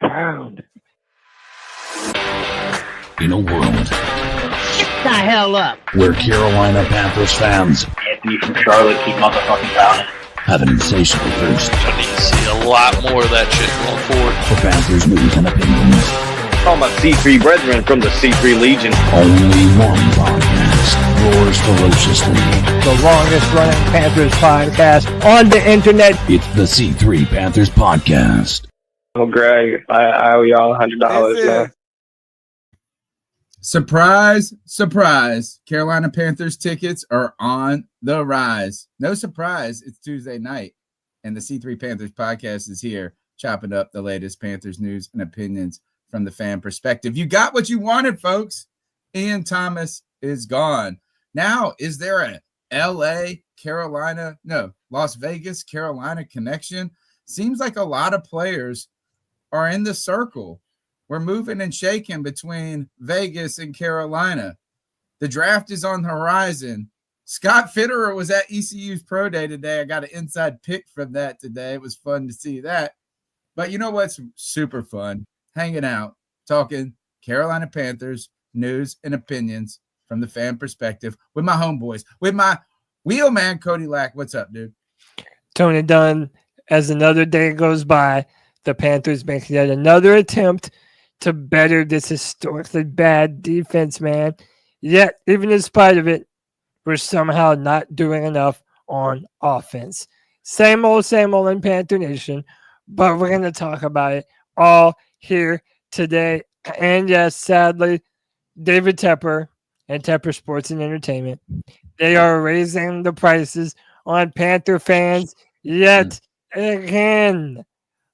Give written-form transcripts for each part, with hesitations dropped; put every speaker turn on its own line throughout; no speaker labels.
Pound.
In a world
Get the hell up!
where Carolina Panthers fans
Anthony from Charlotte, keep motherfucking pounding.
have an insatiable thirst
I need to see a lot more of that shit going forward.
for Panthers news and opinions.
All my C3 brethren from the C3 Legion.
Only one podcast roars ferociously.
The longest running Panthers podcast on the internet.
It's the C3 Panthers Podcast.
Oh, Greg, I owe y'all $100, man.
Surprise, surprise. Carolina Panthers tickets are on the rise. No surprise, it's Tuesday night, and the C3 Panthers podcast is here, chopping up the latest Panthers news and opinions from the fan perspective. You got what you wanted, folks. Ian Thomas is gone. Now, is there a Las Vegas, Carolina connection? Seems like a lot of players are in the circle. We're moving and shaking between Vegas and Carolina. The draft is on the horizon. Scott Fitterer was at ECU's Pro Day today. I got an inside pick from that today. It was fun to see that. But you know what's super fun? Hanging out, talking Carolina Panthers news and opinions from the fan perspective with my homeboys, with my wheelman, Cody Lack. What's up, dude?
Tony Dunn, as another day goes by, the Panthers make yet another attempt to better this historically bad defense, man. Yet, even in spite of it, we're somehow not doing enough on offense. Same old in Panther Nation, but we're going to talk about it all here today. And yes, sadly, David Tepper and Tepper Sports and Entertainment, they are raising the prices on Panther fans yet again.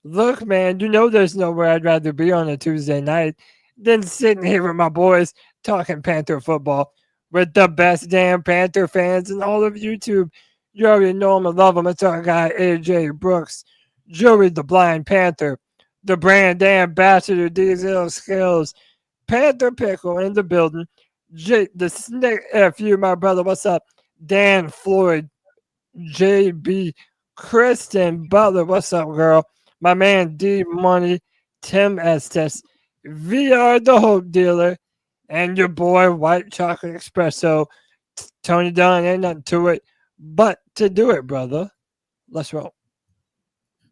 Look, man, you know there's nowhere I'd rather be on a Tuesday night than sitting here with my boys talking Panther football with the best damn Panther fans in all of YouTube. You already know them and love them. It's our guy, AJ Brooks, Joey the Blind Panther, the brand ambassador, Diesel Skills, Panther Pickle in the building, Jake the Snake FU, my brother, what's up? Dan Floyd, JB, Kristen Butler, what's up, girl? My man D Money, Tim Estes, VR the Hope Dealer, and your boy White Chocolate Espresso. Tony Dunn, ain't nothing to it but to do it, brother. Let's roll.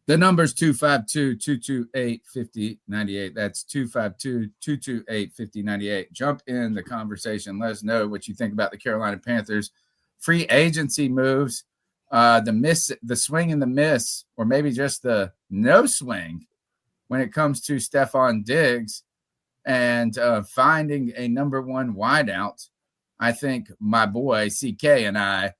The number's 252-228-5098. That's 252-228-5098. Jump in the conversation. Let us know what you think about the Carolina Panthers free agency moves. The swing and the miss, or maybe just the no swing when it comes to Stephon Diggs and finding a number one wideout. I think my boy CK and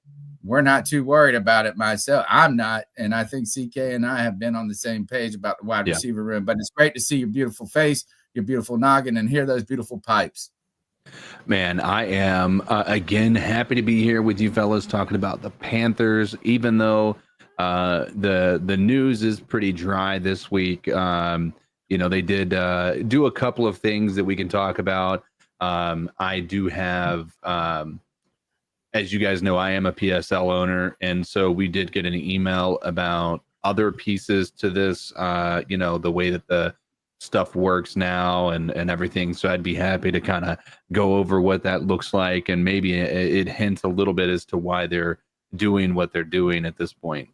we're not too worried about it myself. I'm not, and I think CK and I have been on the same page about the wide receiver room. But it's great to see your beautiful face, your beautiful noggin, and hear those beautiful pipes.
Man, I am, again, happy to be here with you fellas talking about the Panthers, even though the news is pretty dry this week. They did do a couple of things that we can talk about. I do have, as you guys know, I am a PSL owner, and so we did get an email about other pieces to this, the way that the stuff works now and everything. So I'd be happy to kind of go over what that looks like, and maybe it hints a little bit as to why they're doing what they're doing at this point.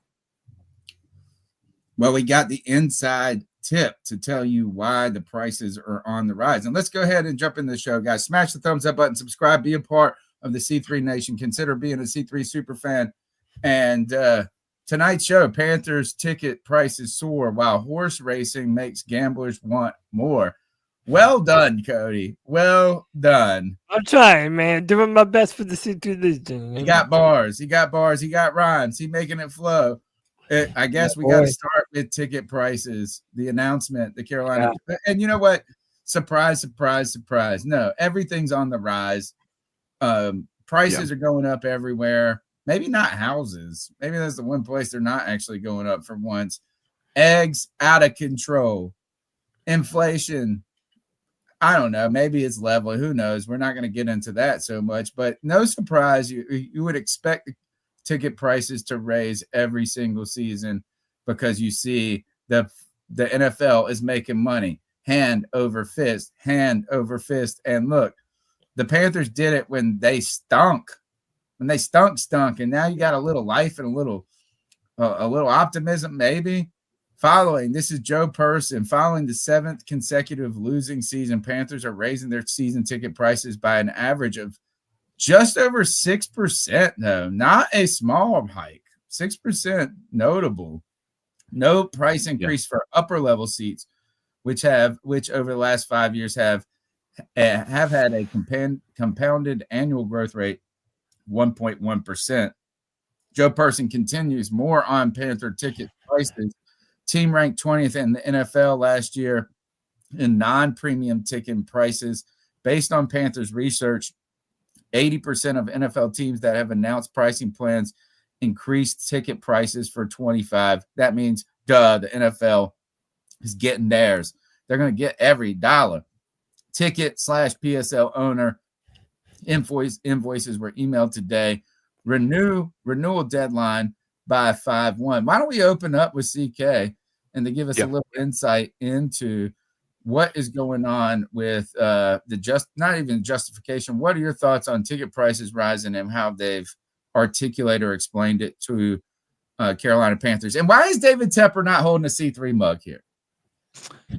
Well, we got the inside tip to tell you why the prices are on the rise. And let's go ahead and jump in the show, guys. Smash the thumbs up button, subscribe, be a part of the C3 Nation. Consider being a C3 super fan. And tonight's show, Panthers ticket prices soar while horse racing makes gamblers want more. Well done, Cody. Well done.
I'm trying, man. Doing my best for the C3 Legion.
He got bars. He got rhymes. He making it flow. I guess we got to start with ticket prices. The announcement, the Carolina. Yeah. And you know what? Surprise, surprise, surprise. No, everything's on the rise. Prices are going up everywhere. Maybe not houses. Maybe that's the one place they're not actually going up for once. Eggs out of control. Inflation. I don't know. Maybe it's level. Who knows? We're not going to get into that so much. But no surprise, you would expect ticket prices to raise every single season because you see the the NFL is making money hand over fist. And look, the Panthers did it when they stunk. And now you got a little life and a little optimism, maybe. This is Joe Person. Following the 7th consecutive losing season, Panthers are raising their season ticket prices by an average of just over 6%, though. Not a small hike. 6% notable. No price increase for upper level seats, which over the last 5 years have had a compounded annual growth rate 1.1%. Joe Person continues more on Panther ticket prices. Team ranked 20th in the NFL last year in non-premium ticket prices. Based on Panthers research, 80% of NFL teams that have announced pricing plans increased ticket prices for 25. That means, the NFL is getting theirs. They're going to get every dollar. Ticket/PSL owner invoices were emailed today. Renewal deadline by 5/1. Why don't we open up with CK and to give us a little insight into what is going on with not even justification. What are your thoughts on ticket prices rising and how they've articulated or explained it to Carolina Panthers? And why is David Tepper not holding a C3 mug here?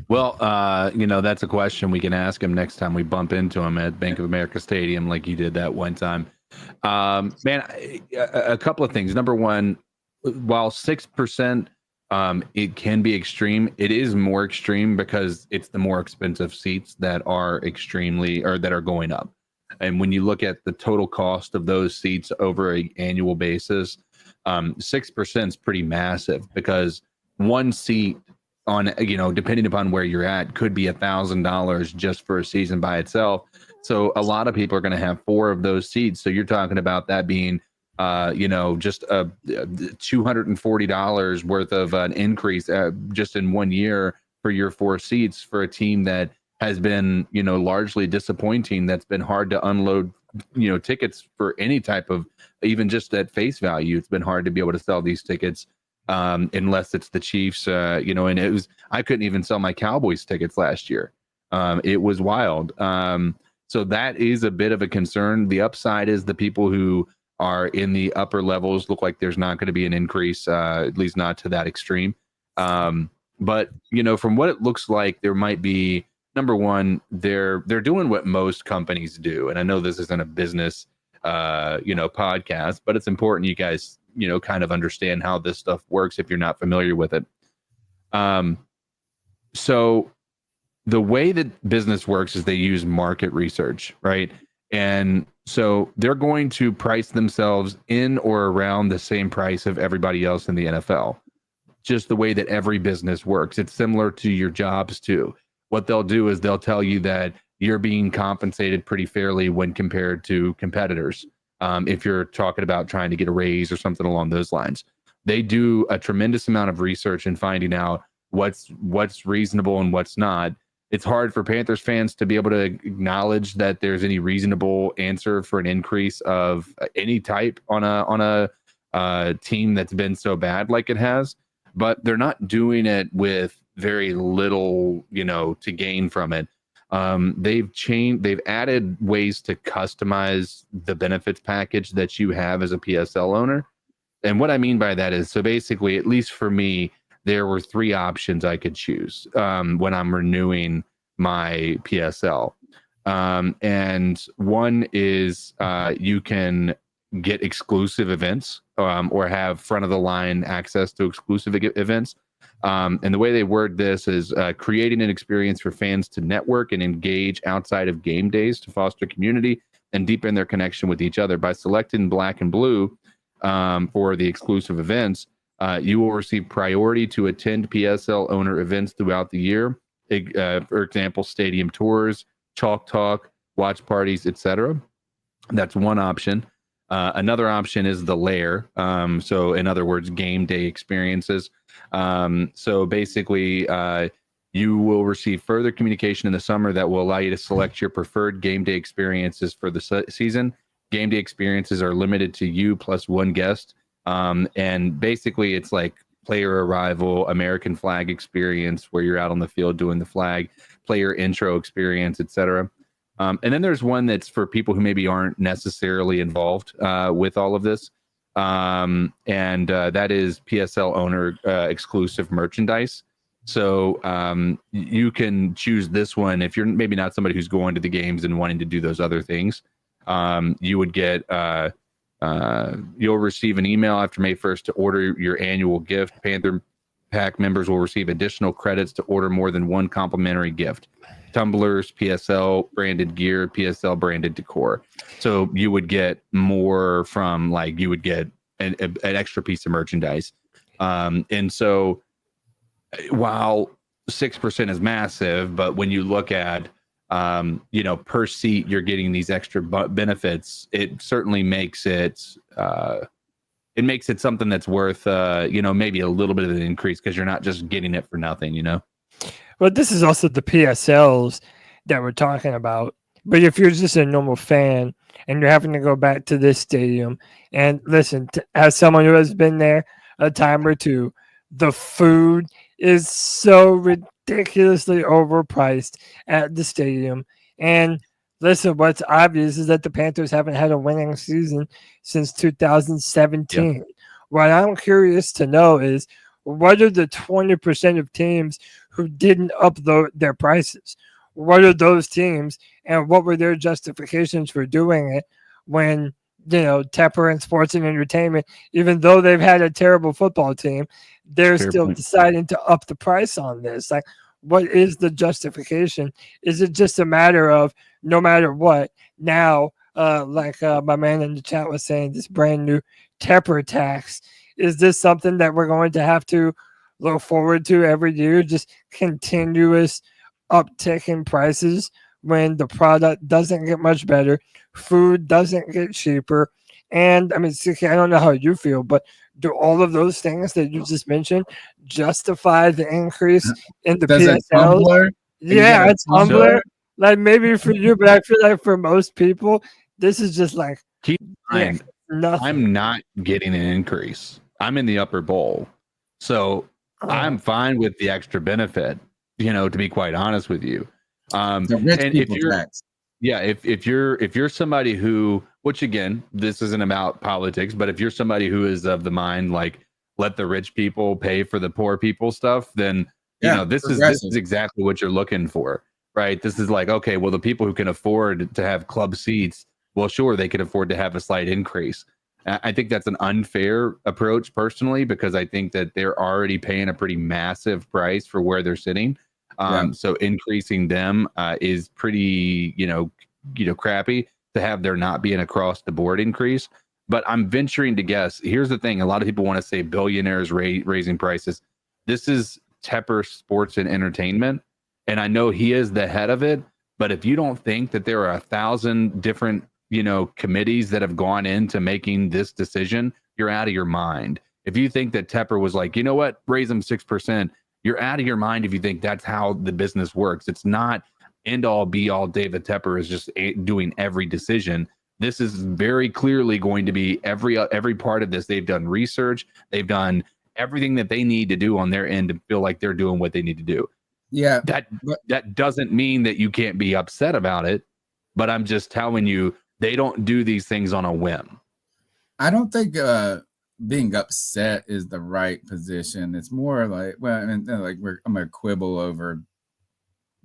Well, that's a question we can ask him next time we bump into him at Bank of America Stadium, like you did that one time. A couple of things. Number one, while 6%, it can be extreme. It is more extreme because it's the more expensive seats that are that are going up. And when you look at the total cost of those seats over an annual basis, 6% is pretty massive, because one seat on, depending upon where you're at, could be $1,000 just for a season by itself. So a lot of people are going to have 4 of those seats. So you're talking about that being, just a $240 worth of an increase just in 1 year for your 4 seats for a team that has been, largely disappointing. That's been hard to unload, tickets for any type of, even just at face value. It's been hard to be able to sell these tickets unless it's the Chiefs, and I couldn't even sell my Cowboys tickets last year. It was wild. So that is a bit of a concern. The upside is the people who are in the upper levels look like there's not going to be an increase, at least not to that extreme. But, from what it looks like, there might be, number one, they're doing what most companies do. And I know this isn't a business, podcast, but it's important you guys, kind of understand how this stuff works if you're not familiar with it. So the way that business works is they use market research, right? And so they're going to price themselves in or around the same price of everybody else in the NFL. Just the way that every business works. It's similar to your jobs too. What they'll do is they'll tell you that you're being compensated pretty fairly when compared to competitors. If you're talking about trying to get a raise or something along those lines, they do a tremendous amount of research in finding out what's reasonable and what's not. It's hard for Panthers fans to be able to acknowledge that there's any reasonable answer for an increase of any type on a team that's been so bad like it has. But they're not doing it with very little, to gain from it. They've added ways to customize the benefits package that you have as a PSL owner. And what I mean by that is, so basically, at least for me, there were 3 options I could choose when I'm renewing my PSL. And one is you can get exclusive events or have front of the line access to exclusive events. And the way they word this is creating an experience for fans to network and engage outside of game days to foster community and deepen their connection with each other. By selecting black and blue for the exclusive events, you will receive priority to attend PSL owner events throughout the year. For example, stadium tours, chalk talk, watch parties, etc. That's one option. Another option is the layer. So in other words, game day experiences. So basically, you will receive further communication in the summer that will allow you to select your preferred game day experiences for the season. Game day experiences are limited to you plus one guest. And basically it's like player arrival, American flag experience, where you're out on the field doing the flag, player intro experience, etc. And then there's one that's for people who maybe aren't necessarily involved with all of this. And that is PSL owner exclusive merchandise. So you can choose this one if you're maybe not somebody who's going to the games and wanting to do those other things. You would get you'll receive an email after May 1st to order your annual gift. Panther Pack members will receive additional credits to order more than one complimentary gift. Tumblers, PSL branded gear, PSL branded decor. So you would get more from, like, you would get an extra piece of merchandise. And so while 6% is massive, but when you look at per seat, you're getting these extra benefits. It certainly makes it something that's worth maybe a little bit of an increase, because you're not just getting it for nothing.
Well, this is also the PSLs that we're talking about. But if you're just a normal fan and you're having to go back to this stadium, and listen, as someone who has been there a time or two, the food is so ridiculously overpriced at the stadium. And listen, what's obvious is that the Panthers haven't had a winning season since 2017. Yeah. What I'm curious to know is, what are the 20% of teams who didn't up their prices? What are those teams, and what were their justifications for doing it when, Tepper and Sports and Entertainment, even though they've had a terrible football team, they're still deciding to up the price on this? Like, what is the justification? Is it just a matter of no matter what, now, my man in the chat was saying, this brand new Tepper tax, is this something that we're going to have to look forward to every year? Just continuous uptick in prices when the product doesn't get much better, food doesn't get cheaper. And I mean, CK, I don't know how you feel, but do all of those things that you just mentioned justify the increase in the PSL? Yeah, it's Tumblr. Like, maybe for you, but I feel like for most people, this is just like,
nothing. I'm not getting an increase. I'm in the upper bowl. So I'm fine with the extra benefit, to be quite honest with you.
The rich people tax.
Yeah, if you're somebody who, which again, this isn't about politics, but if you're somebody who is of the mind, like, let the rich people pay for the poor people stuff, then this is exactly what you're looking for, right? This is like, okay, well, the people who can afford to have club seats, well, sure, they can afford to have a slight increase. I think that's an unfair approach personally, because I think that they're already paying a pretty massive price for where they're sitting. So increasing them is pretty, crappy to have there not be an across the board increase. But I'm venturing to guess. Here's the thing. A lot of people want to say billionaires raising prices. This is Tepper Sports and Entertainment. And I know he is the head of it. But if you don't think that there are 1,000 different committees that have gone into making this decision, you're out of your mind. If you think that Tepper was like, raise them 6%, you're out of your mind if you think that's how the business works. It's not end all be all. David Tepper is just doing every decision. This is very clearly going to be every part of this. They've done research. They've done everything that they need to do on their end to feel like they're doing what they need to do.
Yeah.
That doesn't mean that you can't be upset about it, but I'm just telling you, they don't do these things on a whim.
I don't think being upset is the right position. It's more like, I'm gonna quibble over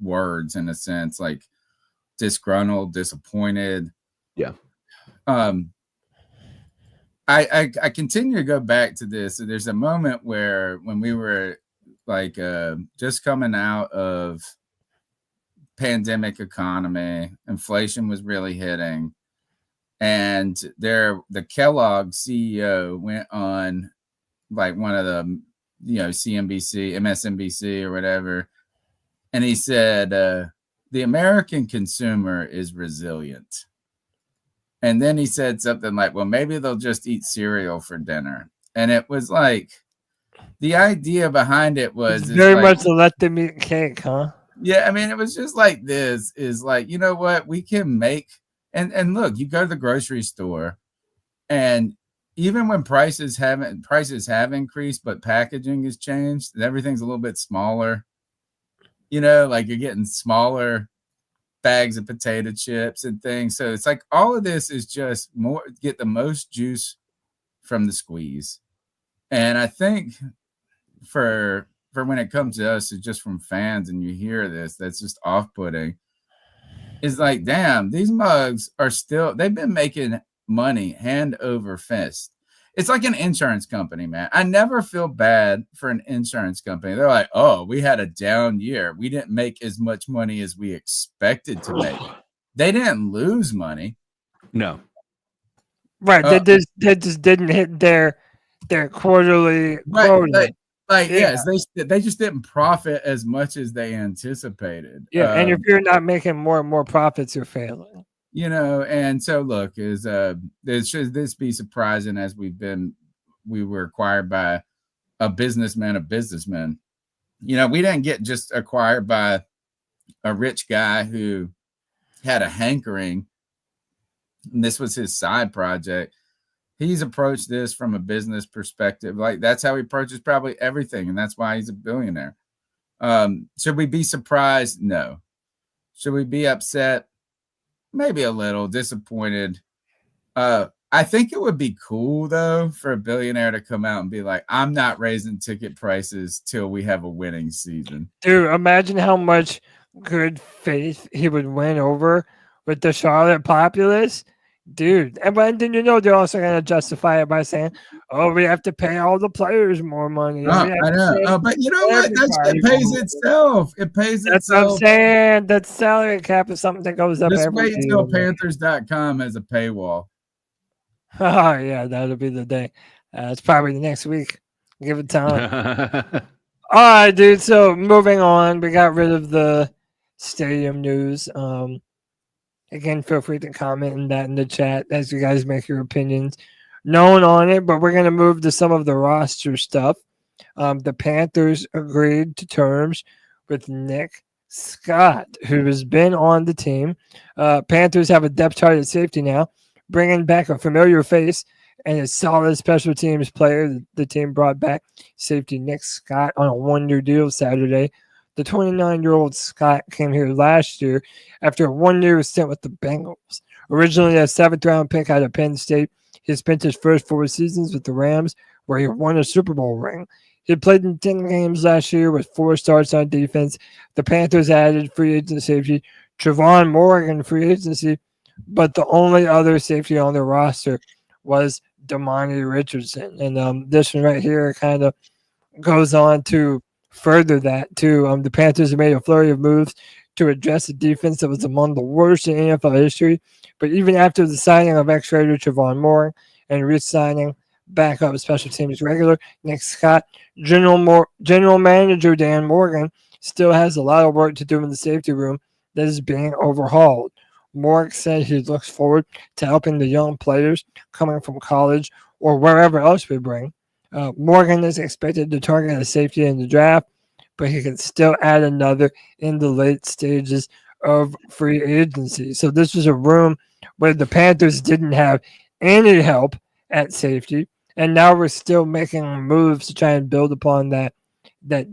words in a sense, like disgruntled, disappointed.
Yeah.
I continue to go back to this. So there's a moment when we were like just coming out of pandemic economy, inflation was really hitting. And the Kellogg CEO went on like one of the, CNBC, MSNBC or whatever. And he said, the American consumer is resilient. And then he said something like, well, maybe they'll just eat cereal for dinner. And it was like, the idea behind it was
very much to let them eat cake, huh?
Yeah. I mean, it was just like, this is like, you know what, we can make. And look, you go to the grocery store and even when prices have increased, but packaging has changed, and everything's a little bit smaller. Like you're getting smaller bags of potato chips and things. So it's like all of this is just more get the most juice from the squeeze. And I think for when it comes to us, it's just from fans, and you hear this, that's just off-putting. It's like, damn, these mugs they've been making money hand over fist. It's like an insurance company, man. I never feel bad for an insurance company. They're like, oh, we had a down year. We didn't make as much money as we expected to make. They didn't lose money.
No.
Right. They just didn't hit their quarterly quota.
Yes, they just didn't profit as much as they anticipated.
Yeah, and if you're not making more and more profits, you're failing.
And so look, should this be surprising as we were acquired by a businessman. We didn't get just acquired by a rich guy who had a hankering, and this was his side project. He's approached this from a business perspective. Like that's how he approaches probably everything, and that's why he's a billionaire. Should we be surprised? No. Should we be upset? Maybe a little disappointed. I think it would be cool though for a billionaire to come out and be like, I'm not raising ticket prices till we have a winning season.
Dude, imagine how much good faith he would win over with the Charlotte populace. Dude, and then they're also going to justify it by saying, oh, we have to pay all the players more money.
I know. But you know what? That pays itself. It pays
That's
itself.
What I'm saying. That salary cap is something that goes up
Just
every
wait until Panthers.com has a paywall.
Oh, yeah, that'll be the day. It's probably the next week. Give it time. All right, dude. So moving on, we got rid of the stadium news. Again, feel free to comment on that in the chat as you guys make your opinions known on it. But we're going to move to some of the roster stuff. The Panthers agreed to terms with Nick Scott, who has been on the team. Panthers have a depth chart at safety now, bringing back a familiar face and a solid special teams player. The team brought back safety Nick Scott on a one-year deal Saturday. The 29-year-old Scott came here last year after a one-year stint with the Bengals. Originally a seventh-round pick out of Penn State, he spent his first 4 seasons with the Rams, where he won a Super Bowl ring. He played in 10 games last year with 4 starts on defense. The Panthers added free agent safety Trevon Morgan free agency, but the only other safety on their roster was Damani Richardson. And this one right here kind of goes on to further that too. The Panthers have made a flurry of moves to address a defense that was among the worst in NFL history. But even after the signing of ex-Raider Trevon Morgan and re-signing backup special teams regular Nick Scott, General Manager Dan Morgan still has a lot of work to do in the safety room that is being overhauled. Morgan said he looks forward to helping the young players coming from college or wherever else we bring. Morgan is expected to target a safety in the draft, but he can still add another in the late stages of free agency. So this was a room where the Panthers didn't have any help at safety, and now we're still making moves to try and build upon that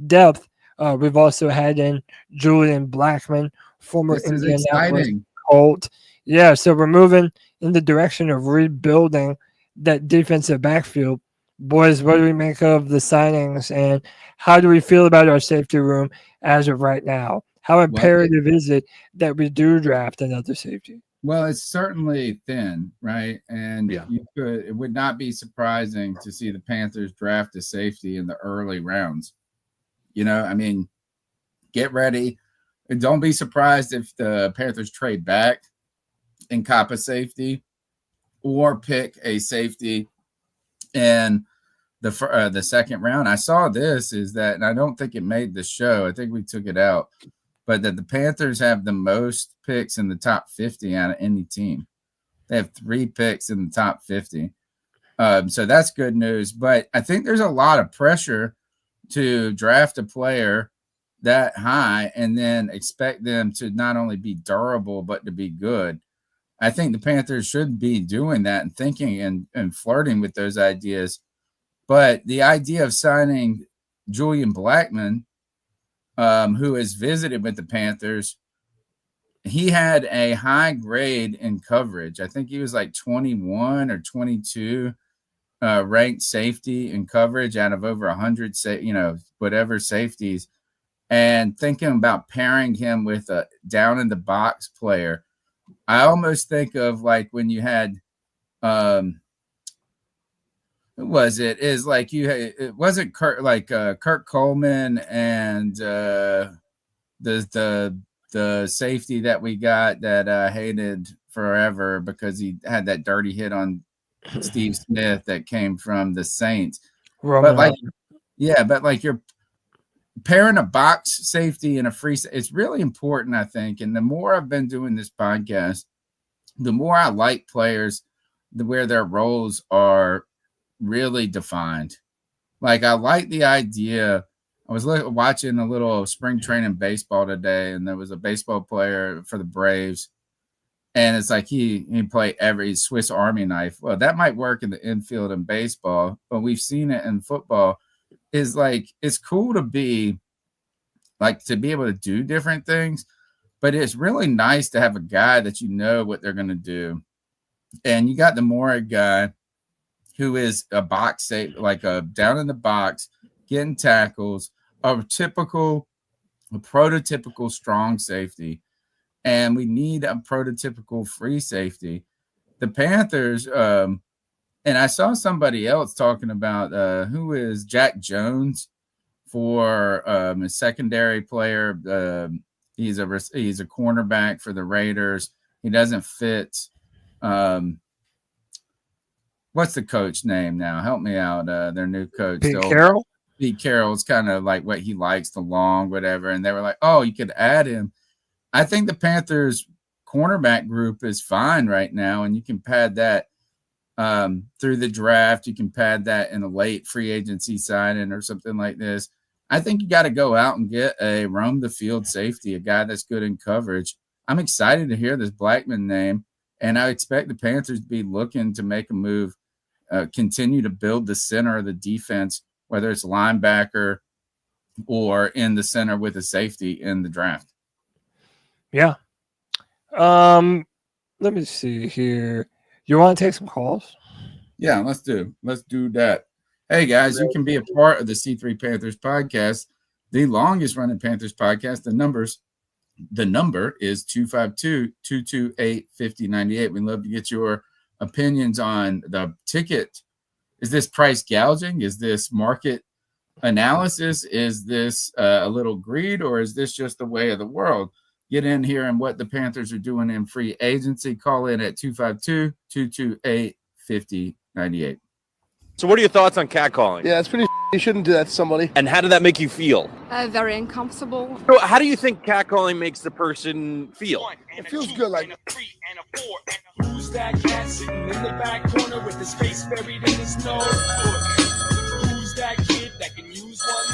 depth. We've also had in Julian Blackmon, former Indianapolis Colt. Yeah, so we're moving in the direction of rebuilding that defensive backfield. Boys, what do we make of the signings, and how do we feel about our safety room as of right now? How imperative is it that we do draft another safety?
Well, it's certainly thin, right? And it would not be surprising to see the Panthers draft a safety in the early rounds. Get ready. And don't be surprised if the Panthers trade back and cop a safety or pick a safety in the second round. I saw this and I don't think it made the show. I think we took it out, but that the Panthers have the most picks in the top 50 out of any team. They have 3 picks in the top 50. So that's good news, but I think there's a lot of pressure to draft a player that high and then expect them to not only be durable, but to be good. I think the Panthers should be doing that and thinking and flirting with those ideas. But the idea of signing Julian Blackmon, who has visited with the Panthers, he had a high grade in coverage. I think he was like 21 or 22 ranked safety in coverage out of over 100, whatever safeties. And thinking about pairing him with a down in the box player, I almost think of like when you had, who was it? Is like it wasn't Kurt Coleman and the safety that we got that I hated forever because he had that dirty hit on Steve Smith that came from the Saints. But you're pairing a box safety and a free, it's really important, I think. And the more I've been doing this podcast, the more I like players where their roles are really defined. Like I like the idea. I was watching a little spring training baseball today, and there was a baseball player for the Braves, and it's like he played every Swiss Army knife. Well, that might work in the infield in baseball, but we've seen it in football. Is like it's cool to be able to do different things, but it's really nice to have a guy that you know what they're going to do. And you got the Mora guy who is a box safe, like a down in the box, getting tackles, a prototypical strong safety. And we need a prototypical free safety. The Panthers, and I saw somebody else talking about who is Jack Jones for a secondary player. He's a cornerback for the Raiders. He doesn't fit. What's the coach name now? Help me out. Their new coach.
Pete Carroll?
Pete Carroll's kind of like what he likes, the long, whatever. And they were like, oh, you could add him. I think the Panthers cornerback group is fine right now, and you can pad that through the draft. You can pad that in a late free agency signing or something like this. I think you got to go out and get a roam the field safety, a guy that's good in coverage. I'm excited to hear this Blackmon name, and I expect the Panthers to be looking to make a move, continue to build the center of the defense, whether it's linebacker or in the center with a safety in the draft.
Yeah. Let me see here. You want to take some calls?
Yeah, let's do that. Hey guys, you can be a part of the C3 Panthers podcast, the longest running Panthers podcast. The number is 252-228-5098. We'd love to get your opinions on the ticket. Is this price gouging? Is this market analysis? Is this a little greed, or is this just the way of the world? Get in here and what the Panthers are doing in free agency. Call in at 252-228-5098.
So what are your thoughts on catcalling?
Yeah, it's pretty. You shouldn't do that to somebody.
And how did that make you feel?
Very uncomfortable.
So how do you think catcalling makes the person feel?
It feels good, like.
Who's that cat sitting in the back corner with his face buried in his nose? Who's that kid that can use one?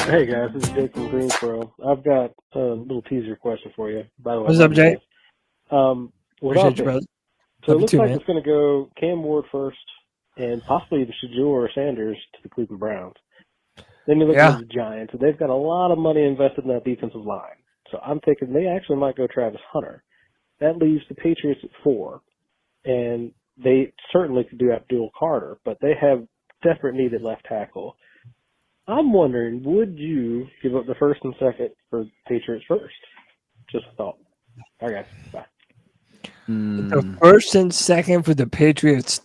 Hey guys, this is Jake from Greensboro. I've got a little teaser question for you. By the way,
what's up, Jake?
Appreciate you, brother. So it looks like
man.
It's going to go Cam Ward first, and possibly the Shedeur or Sanders to the Cleveland Browns. Then you look at the Giants, and they've got a lot of money invested in that defensive line. So I'm thinking they actually might go Travis Hunter. That leaves the Patriots at 4, and they certainly could do Abdul Carter, but they have desperate need at left tackle. I'm wondering, would you give up the first and second for Patriots first? Just a thought. All right, guys. Bye.
The first and second for the Patriots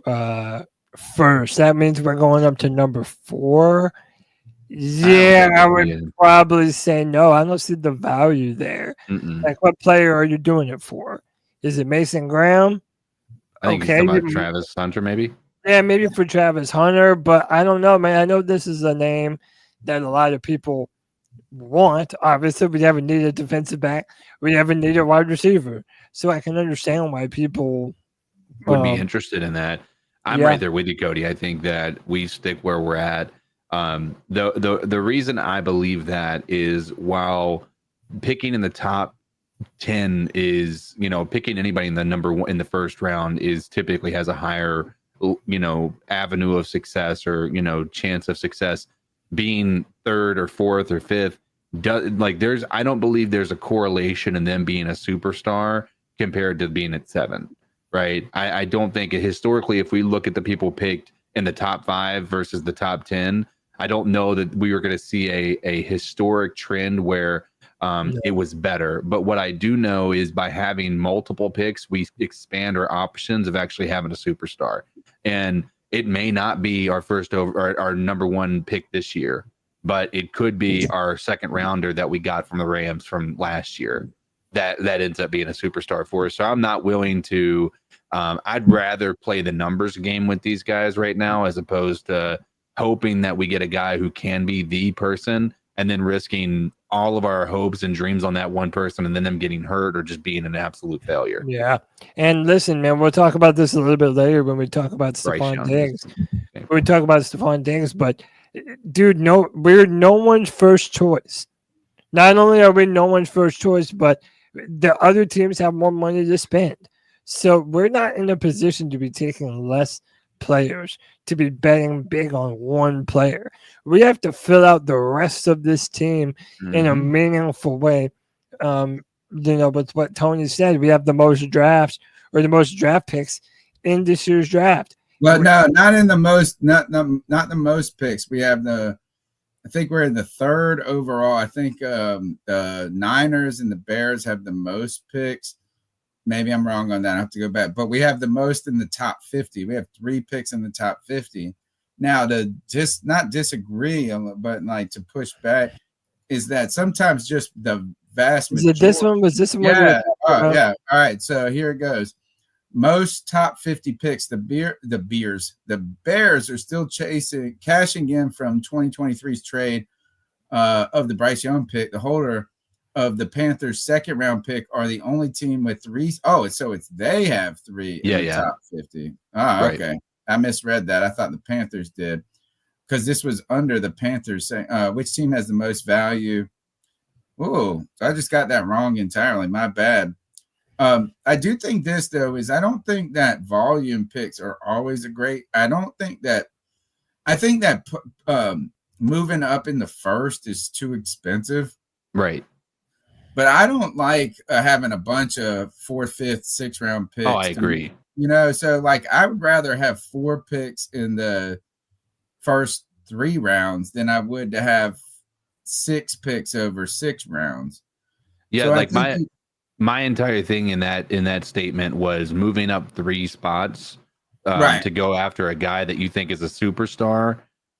first. That means we're going up to number 4. Yeah, I would probably say no. I don't see the value there. Like, what player are you doing it for? Is it Mason Graham?
I think he's talking about Travis Hunter, maybe.
Yeah, maybe for Travis Hunter, but I don't know, man. I know this is a name that a lot of people want. Obviously, we haven't needed a defensive back. We haven't needed a wide receiver. So I can understand why people
would be interested in that. I'm right there with you, Cody. I think that we stick where we're at. The reason I believe that is while picking in the top 10 is, picking anybody in the number one in the first round is typically has a higher, avenue of success or, chance of success. Being third or fourth or fifth, I don't believe there's a correlation in them being a superstar compared to being at 7, right? I don't think historically, if we look at the people picked in the top 5 versus the top 10, I don't know that we were going to see a historic trend where it was better. But what I do know is by having multiple picks, we expand our options of actually having a superstar. And it may not be our first our number one pick this year, but it could be our second rounder that we got from the Rams from last year that ends up being a superstar for us. So I'm not willing to I'd rather play the numbers game with these guys right now as opposed to hoping that we get a guy who can be the person and then risking all of our hopes and dreams on that one person and then them getting hurt or just being an absolute failure.
Yeah. And listen, man, we'll talk about this a little bit later when we talk about Stephon Diggs.
Okay.
We talk about Stephon Diggs, but dude, we're no one's first choice. Not only are we no one's first choice, but the other teams have more money to spend. So we're not in a position to be taking less players, to be betting big on one player. We have to fill out the rest of this team in a meaningful way. With what Tony said, we have the most drafts or the most draft picks in this year's draft.
Well, no, not in the most, not the most picks. We have I think we're in the 3rd overall. I think the Niners and the Bears have the most picks. Maybe I'm wrong on that. I have to go back. But we have the most in the top 50. We have 3 picks in the top 50. Now, to just not disagree, but like to push back, is that sometimes just the vast majority.
Is it this one? Was this one?
Yeah. Yeah. All right. So here it goes. Most top 50 picks. The Bears are still cashing in from 2023's trade of the Bryce Young pick. The holder of the Panthers' second round pick are the only team with 3. Oh, so they have 3 in the top 50. Oh, okay. Right. I misread that. I thought the Panthers did because this was under the Panthers saying which team has the most value. Oh, I just got that wrong entirely. My bad. I do think this though is I don't think that volume picks are always I think that moving up in the first is too expensive.
Right.
But I don't like having a bunch of 4th, 5th, 6th round picks.
Oh, I agree.
So like I would rather have 4 picks in the first 3 rounds than I would to have 6 picks over 6 rounds.
Yeah, so like my entire thing in that statement was moving up 3 spots to go after a guy that you think is a superstar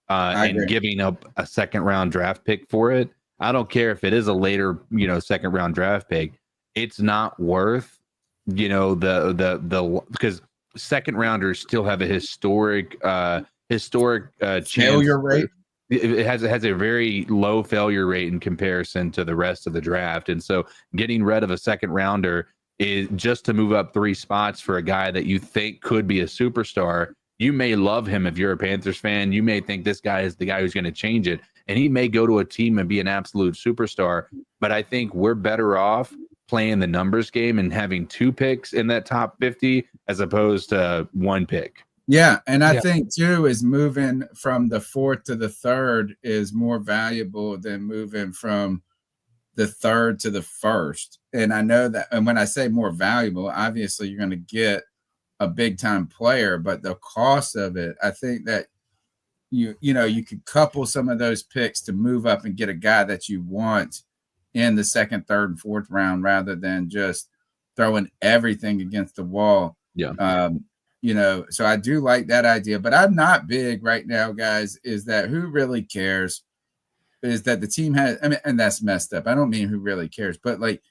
and giving up a second round draft pick for it. I don't care if it is a later, second round draft pick. It's not worth, because second rounders still have a historic chance
failure rate.
It has a very low failure rate in comparison to the rest of the draft. And so getting rid of a second rounder is just to move up 3 spots for a guy that you think could be a superstar. You may love him if you're a Panthers fan. You may think this guy is the guy who's going to change it. And he may go to a team and be an absolute superstar. But I think we're better off playing the numbers game and having 2 picks in that top 50 as opposed to 1 pick.
Yeah. And I think too is moving from the 4th to the 3rd is more valuable than moving from the 3rd to the 1st. And I know that, and when I say more valuable, obviously you're going to get a big time player, but the cost of it, I think that you could couple some of those picks to move up and get a guy that you want in the 2nd, 3rd, and 4th round rather than just throwing everything against the wall.
Yeah.
So I do like that idea, but I'm not big right now, guys, is that who really cares is that the team has, and that's messed up. I don't mean who really cares, but like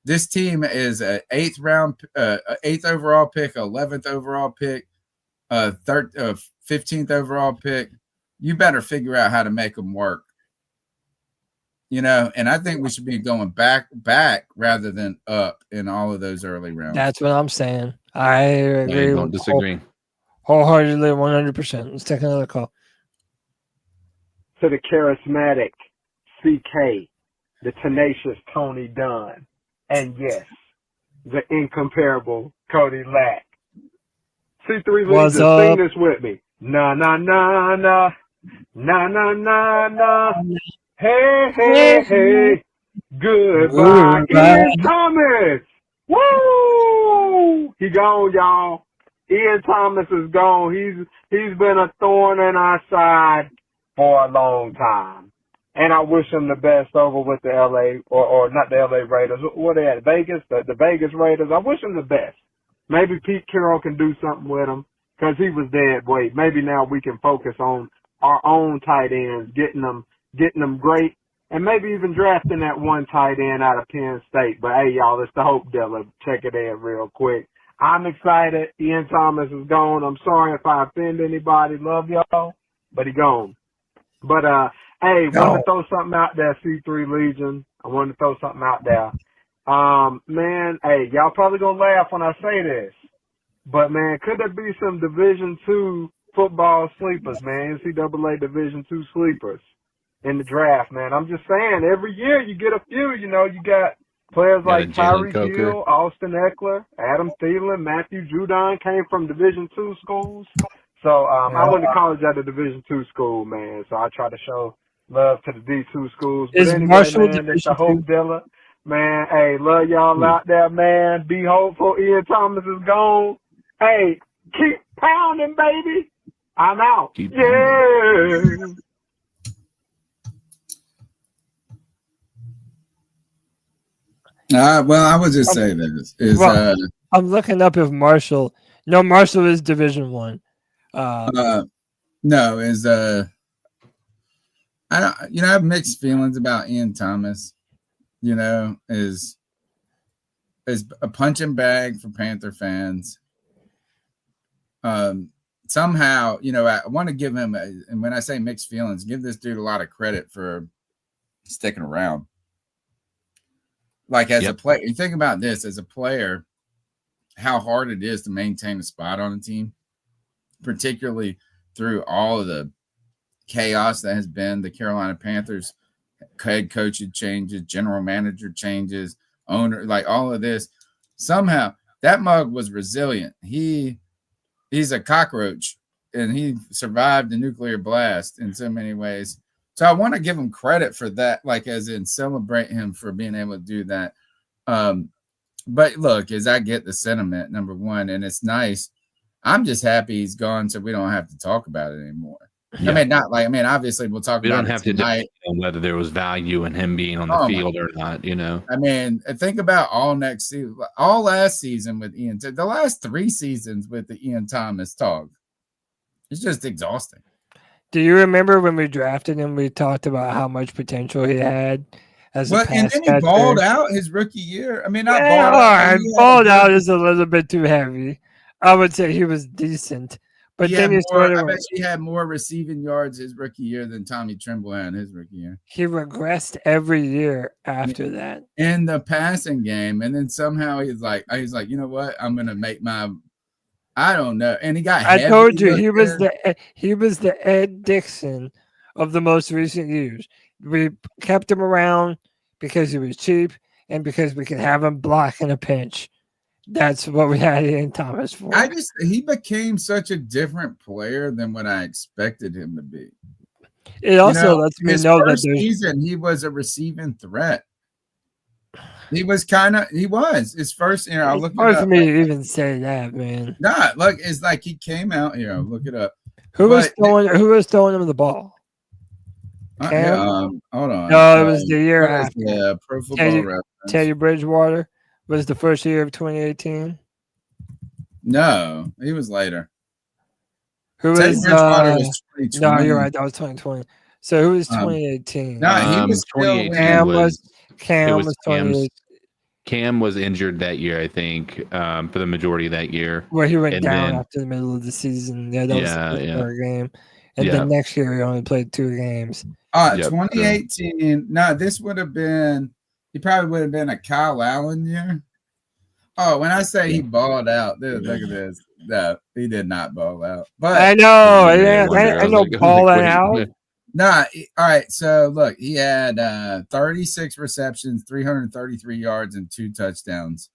this team is a 8th overall pick, 11th overall pick, 15th overall pick. You better figure out how to make them work. And I think we should be going back rather than up in all of those early rounds.
That's what I'm saying. I agree.
I don't disagree.
Wholeheartedly, 100%. Let's take another call.
to the charismatic CK, the tenacious Tony Dunn, and yes, the incomparable Cody Lack. C3 Legion, sing this with me. Na na na na, na na na na. Hey hey hey, goodbye, Ian Thomas. Woo! He gone, y'all. Ian Thomas is gone. He's been a thorn in our side for a long time. And I wish him the best over with the LA, or not the LA Raiders. What are they at? Vegas? The Vegas Raiders. I wish him the best. Maybe Pete Carroll can do something with him because he was dead weight. Maybe now we can focus on our own tight ends, getting them great, and maybe even drafting that one tight end out of Penn State. But hey, y'all, it's the Hope Dealer. Check it in real quick. I'm excited. Ian Thomas is gone. I'm sorry if I offend anybody. Love y'all, but he gone. But hey, wanted to throw something out there, C3 Legion. I wanted to throw something out there. Man, hey, y'all probably gonna laugh when I say this, but man, could there be some Division II football sleepers, man? NCAA Division II sleepers in the draft, man. I'm just saying, every year you get a few. You know, you got players like Tyreek Hill, Austin Eckler, Adam Thielen, Matthew Judon came from Division II schools. So I went to college at a Division II school, man. So I try to show love to the D2 schools. But anyway, man, it's the Hope Dealer. Man, hey, love y'all out there, man. Be hopeful. Ian Thomas is gone. Hey, keep pounding, baby. I'm out. Yeah.
Well, I would just say this is
I'm looking up if Marshall. No, Marshall is Division One.
No, is I don't. I have mixed feelings about Ian Thomas. Is a punching bag for Panther fans. Somehow, I want to give him, and when I say mixed feelings, give this dude a lot of credit for sticking around. Like as a player, you think about this as a player, how hard it is to maintain a spot on a team, particularly through all of the chaos that has been the Carolina Panthers head coach changes, general manager changes, owner, like all of this. Somehow that mug was resilient. He's a cockroach and he survived the nuclear blast in so many ways. So I want to give him credit for that, like as in celebrate him for being able to do that. But look, as I get the sentiment, number one, and it's nice. I'm just happy he's gone so we don't have to talk about it anymore. Yeah. Obviously we'll talk about it. We don't have to debate
on whether there was value in him being on the field or not,
think about all next season, all last season with Ian, the last 3 seasons with the Ian Thomas talk. It's just exhausting.
Do you remember when we drafted him, we talked about how much potential he had as a pass
and then he balled out his rookie year.
Balled out is a little bit too heavy. I would say he was decent. But then
I bet he had more receiving yards his rookie year than Tommy Tremble had his rookie year.
He regressed every year after that.
In the passing game. And then somehow he's like, you know what? I'm going to make I don't know. And he got
I told you he was the Ed Dixon of the most recent years. We kept him around because he was cheap and because we could have him block in a pinch. That's what we had Ian Thomas for.
He became such a different player than what I expected him to be.
It also lets me know that
season he was a receiving threat. He was his first. I'll look it up.
Hard for me to even say that, man.
Nah, look, it's like he came out here. Look it up.
Who was throwing him the ball?
Hold on.
No, it was the year after.
Yeah, Pro Football Reference.
Teddy Bridgewater was the first year of 2018.
No, he was later.
Who
Teddy
was?
Bridgewater was 2020.
No, you're right. That was 2020. So who was 2018?
No, he was
2018.
Cam was 2018.
Cam was injured that year, I think, for the majority of that year.
Where he went down after the middle of the season. Yeah, that was the third game. And then next year he only played 2 games.
2018. No, this would have been. He probably would have been a Kyle Allen year. Oh, when I say he balled out, dude, look at this. No, he did not ball out. But
I know, I know balling out.
Nah, all right. So look, he had 36 receptions, 333 yards, and 2 touchdowns.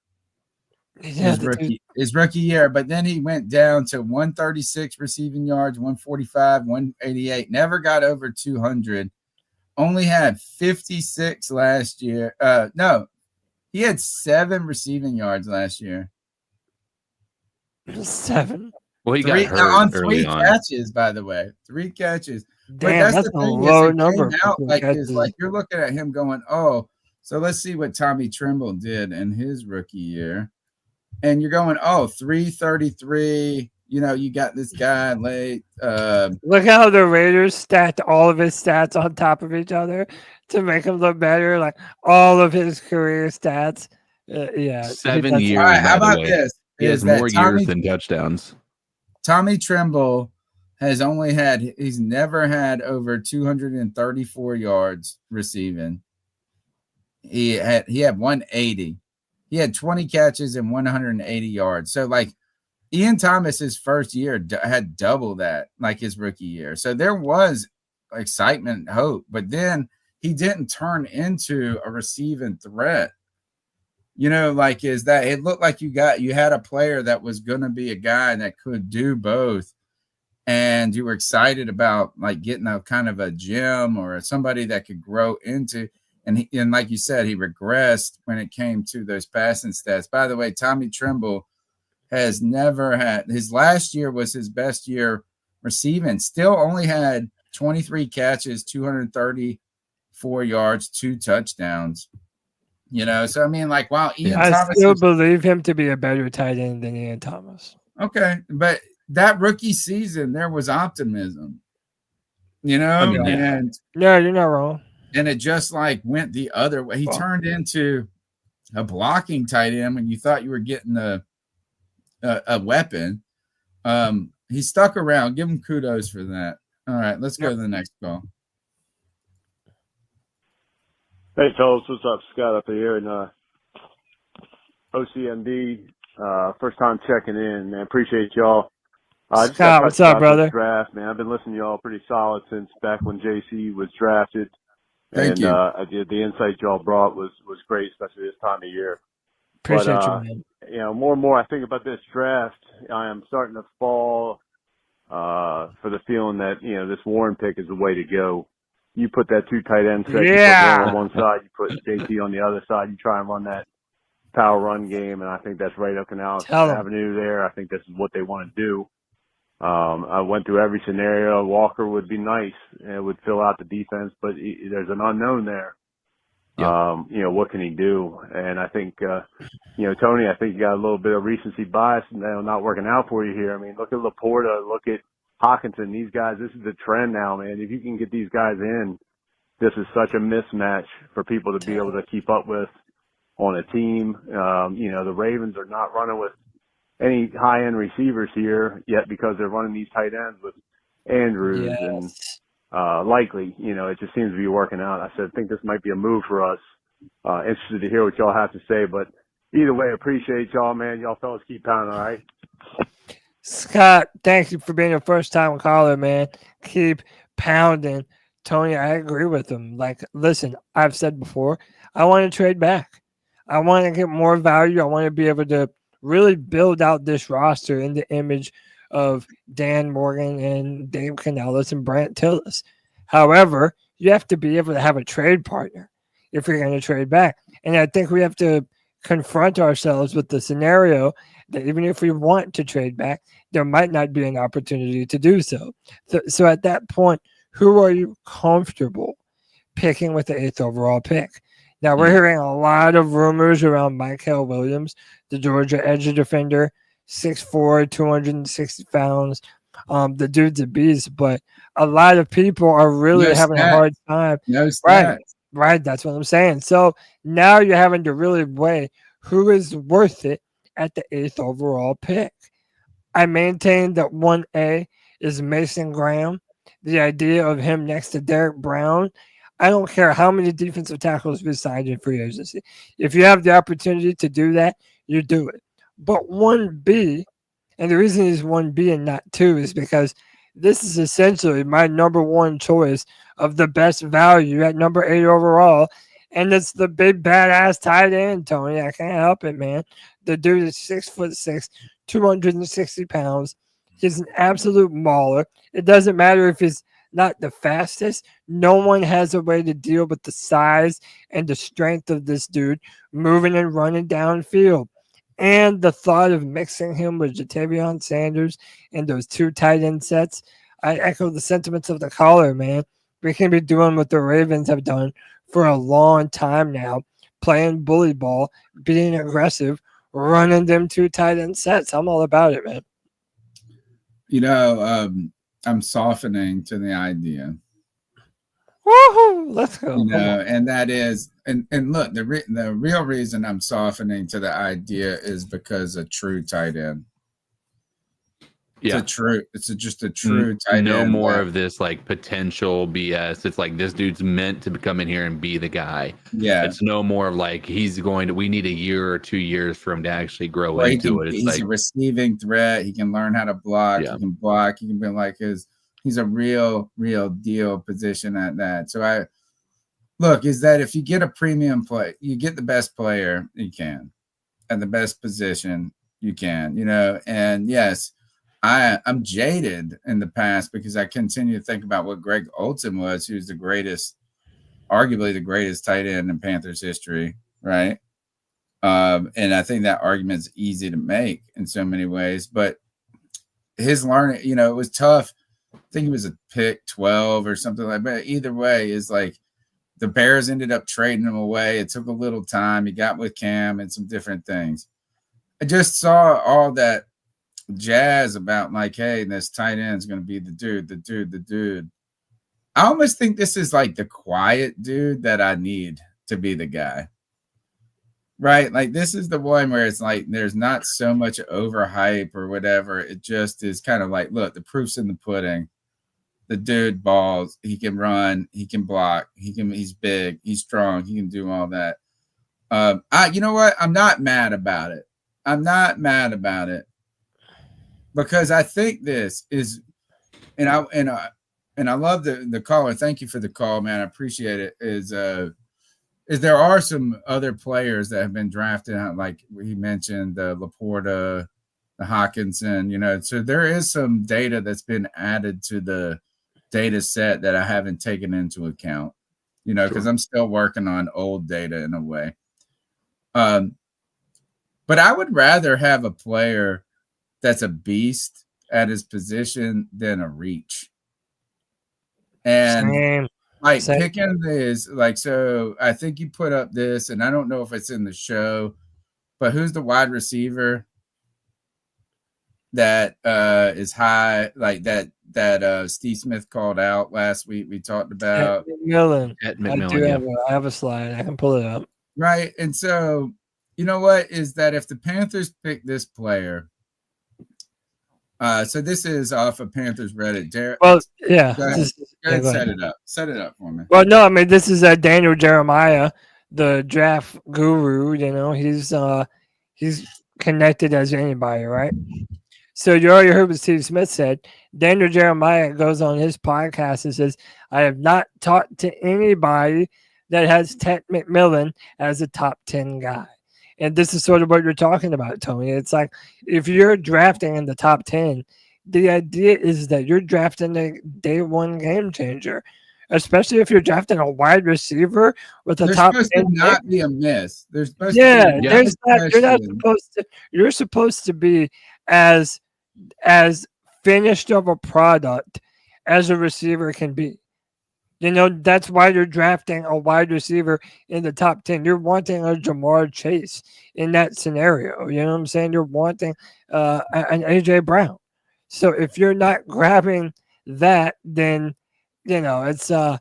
His rookie year, but then he went down to 136 receiving yards, 145, 188. Never got over 200. Only had 56 last year. No, he had 7 receiving yards last year.
7.
Well, he got hurt
on
early
3 catches, by the way. 3 catches.
Damn,
but
that's a low number.
It's like you're looking at him going, oh, so let's see what Tommy Tremble did in his rookie year. And you're going, 333. You know, you got this guy late.
Look how the Raiders stacked all of his stats on top of each other to make him look better. Like all of his career stats.
7 years.
All right, how about this?
He has more years than touchdowns.
Tommy Tremble he's never had over 234 yards receiving. He had 180. He had 20 catches and 180 yards. So like Ian Thomas, his first year had double that, like his rookie year. So there was excitement and hope, but then he didn't turn into a receiving threat. You know, like it looked like you had a player that was going to be a guy that could do both. And you were excited about like getting a kind of a gem or somebody that could grow into. And like you said, he regressed when it came to those passing stats. By the way, Tommy Tremble has never had, his last year was his best year receiving. Still only had 23 catches, 234 yards, 2 touchdowns. You know, so I mean, like, wow,
I still believe him to be a better tight end than Ian Thomas.
Okay, but that rookie season, there was optimism. You know, and
no, you're not wrong.
And it just like went the other way. He turned into a blocking tight end when you thought you were getting a weapon. He stuck around. Give him kudos for that. All right, let's go to the next call.
Hey, fellas, what's up? Scott up here in OCMD. First time checking in, man. Appreciate y'all.
Scott, what's up, brother?
Draft, man. I've been listening to y'all pretty solid since back when JC was drafted.
Thank you.
I did the insight y'all brought was great, especially this time of year.
Appreciate you, man.
You know, more and more I think about this draft, I am starting to fall for the feeling that, you know, this Warren pick is the way to go. You put that 2 tight end set, you put Warren on one side, you put JT on the other side, you try and run that power run game, and I think that's right up Canal Avenue there. I think this is what they want to do. I went through every scenario. Walker would be nice and would fill out the defense, but there's an unknown there.
Yep.
You know, what can he do? And I think, you know, Tony, I think you got a little bit of recency bias now not working out for you here. I mean, look at Laporta, look at Hawkinson. These guys, this is the trend now, man. If you can get these guys in, this is such a mismatch for people to be able to keep up with on a team. You know, the Ravens are not running with any high-end receivers here yet because they're running these tight ends with Andrews and Likely. You know, it just seems to be working out. I think this might be a move for us. Interested to hear what y'all have to say, but either way, appreciate y'all, man. Y'all fellas keep pounding, all right?
Scott, thank you for being a first-time caller, man. Keep pounding. Tony, I agree with him. Like, listen, I've said before, I want to trade back. I want to get more value. I want to be able to really build out this roster in the image of Dan Morgan and Dave Canellis and Brant Tillis. However, you have to be able to have a trade partner if you're going to trade back. And I think we have to confront ourselves with the scenario that even if we want to trade back, there might not be an opportunity to do so. So at that point, who are you comfortable picking with the 8th overall pick? Now, we're hearing a lot of rumors around Michael Williams, the Georgia edge defender, 6'4", 260 pounds. The dude's a beast, but a lot of people are really having a hard time. Right, that's what I'm saying. So now you're having to really weigh who is worth it at the 8th overall pick. I maintain that 1A is Mason Graham. The idea of him next to Derek Brown, I don't care how many defensive tackles we signed in free agency. If you have the opportunity to do that, you do it. But 1B, and the reason he's 1B and not 2 is because this is essentially my number one choice of the best value at number 8 overall. And it's the big badass tight end, Tony. I can't help it, man. The dude is 6'6", 260 pounds. He's an absolute mauler. It doesn't matter if he's not the fastest. No one has a way to deal with the size and the strength of this dude moving and running downfield. And the thought of mixing him with Jatavion Sanders and those 2 tight end sets, I echo the sentiments of the caller, man. We can be doing what the Ravens have done for a long time now, playing bully ball, being aggressive, running them 2 tight end sets. I'm all about it, man.
You know, I'm softening to the idea.
Woohoo! Let's go.
You know, and that is, and look, the real reason I'm softening to the idea is because a true tight end.
Yeah,
it's just a true tight end.
No more of this like potential BS. It's like this dude's meant to come in here and be the guy.
Yeah,
it's no more of like we need a year or 2 years for him to actually grow into it. It's
he's a receiving threat. He can learn how to block. Yeah. He can block. He can be like he's a real deal position at that. So is that if you get a premium play, you get the best player you can at the best position you can, you know, and yes, I'm jaded in the past because I continue to think about what Greg Olsen was, who's arguably the greatest tight end in Panthers history, right? And I think that argument's easy to make in so many ways, but his learning, you know, it was tough. I think he was a pick 12 or something like that. But either way, is like the Bears ended up trading him away. It took a little time. He got with Cam and some different things. I just saw all that jazz about like, hey, this tight end is going to be the dude. I almost think this is like the quiet dude that I need to be the guy, right? Like this is the one where it's like there's not so much overhype or whatever. It just is kind of like, look, the proof's in the pudding. The dude balls, he can run, he can block, he's big, he's strong, he can do all that. You know what? I'm not mad about it. Because I think this is, and I love the caller. Thank you for the call, man. I appreciate it. Is there are some other players that have been drafted, like he mentioned, the Laporta, the Hawkinson. You know, so there is some data that's been added to the data set that I haven't taken into account. You know, because I'm still working on old data in a way. But I would rather have a player that's a beast at his position than a reach. And picking this, like, so I think you put up this, and I don't know if it's in the show, but who's the wide receiver that is high, like that Steve Smith called out last week? We talked about
McMillan.
I
have a slide. I can pull it up.
Right. And so, you know what is that if the Panthers pick this player, so this is off of Panthers Reddit.
Well, yeah.
Go ahead, set it up. Set it up for me.
Well, no, I mean, this is Daniel Jeremiah, the draft guru. You know, he's connected as anybody, right? So you already heard what Steve Smith said. Daniel Jeremiah goes on his podcast and says, I have not talked to anybody that has Ted McMillan as a top 10 guy. And this is sort of what you're talking about, Tony. It's like if you're drafting in the top 10, the idea is that you're drafting a day one game changer, especially if you're drafting a wide receiver with a top 10.
To not be a miss. There's supposed
to be you're supposed to be as finished of a product as a receiver can be. You know, that's why you're drafting a wide receiver in the top 10. You're wanting a Jamar Chase in that scenario. You know what I'm saying? You're wanting an AJ Brown. So if you're not grabbing that, then, you know, it's not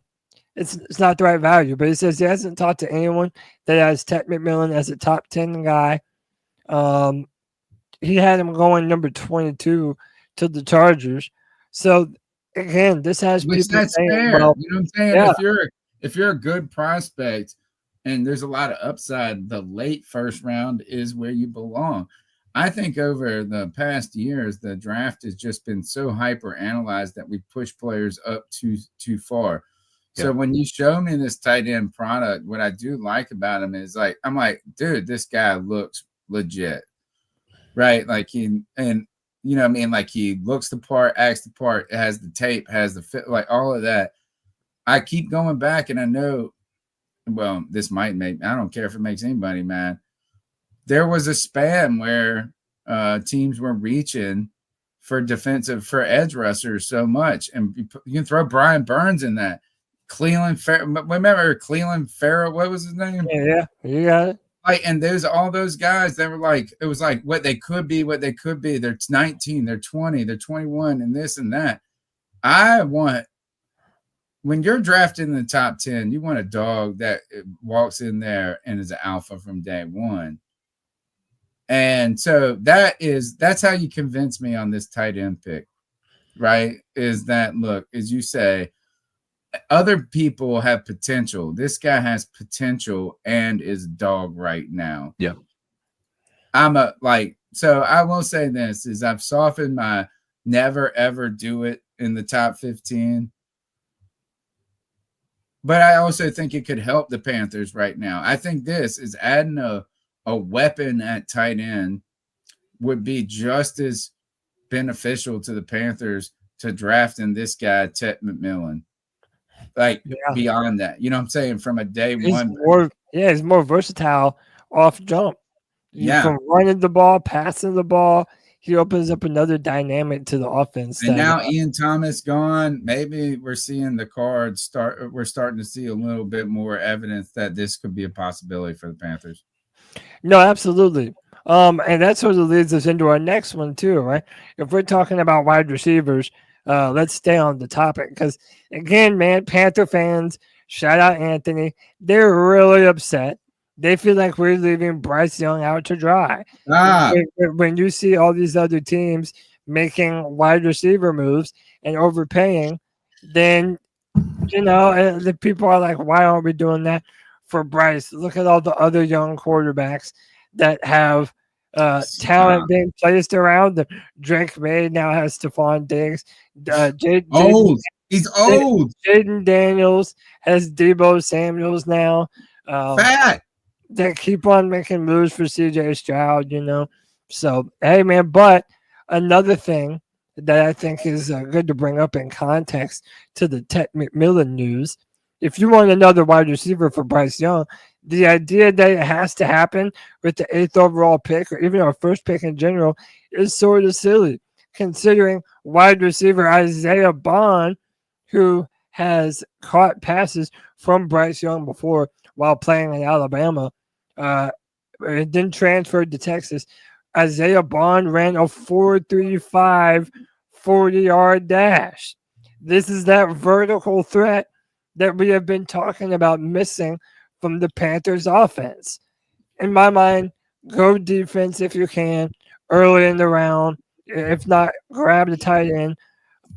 the right value. But he says he hasn't talked to anyone that has Ted McMillan as a top 10 guy. He had him going number 22 to the Chargers. So, again, this has people saying,
fair. Well, you know what I'm saying? Yeah. If you're a good prospect and there's a lot of upside, the late first round is where you belong. I think over the past years, the draft has just been so hyper analyzed that we push players up too far. So when you show me this tight end product, what I do like about him is like, I'm like, dude, this guy looks legit, right? Like and you know what I mean? Like he looks the part, acts the part, has the tape, has the fit, like all of that. I keep going back and I know, well, this might make, I don't care if it makes anybody mad. There was a span where teams were reaching for edge rushers so much. And you can throw Brian Burns in that. Remember Cleveland Farrell? What was his name?
Yeah, you got it.
Like, and all those guys, they were like, it was like what they could be. They're 19, they're 20, they're 21, and this and that. When you're drafted in the top 10, you want a dog that walks in there and is an alpha from day one. And so that's how you convince me on this tight end pick, right? Is that, look, as you say, other people have potential. This guy has potential and is dog right now.
Yeah.
So I will say this is I've softened my never ever do it in the top 15. But I also think it could help the Panthers right now. I think this is adding a weapon at tight end would be just as beneficial to the Panthers to drafting this guy, Ted McMillan. Beyond that, you know what I'm saying? From a day one.
He's more versatile off jump. From running the ball, passing the ball, he opens up another dynamic to the offense.
And now Ian Thomas gone. Maybe we're seeing the cards start. We're starting to see a little bit more evidence that this could be a possibility for the Panthers.
No, absolutely. And that sort of leads us into our next one too, right? If we're talking about wide receivers, let's stay on the topic because, again, man, Panther fans, shout out Anthony, they're really upset. They feel like we're leaving Bryce Young out to dry. When you see all these other teams making wide receiver moves and overpaying, then, the people are like, why aren't we doing that for Bryce? Look at all the other young quarterbacks that have talent being placed around them. Drake May now has Stephon Diggs.
He's old.
Jaden Daniels has Debo Samuels now.
Fat.
They keep on making moves for CJ Stroud, So, hey, man, but another thing that I think is good to bring up in context to the Ted McMillan news, if you want another wide receiver for Bryce Young, the idea that it has to happen with the 8th overall pick or even our first pick in general is sort of silly, considering wide receiver Isaiah Bond, who has caught passes from Bryce Young before while playing in Alabama, then transferred to Texas. Isaiah Bond ran a 4.35 40-yard dash. This is that vertical threat that we have been talking about missing from the Panthers offense. In my mind, go defense if you can early in the round. If not, grab the tight end.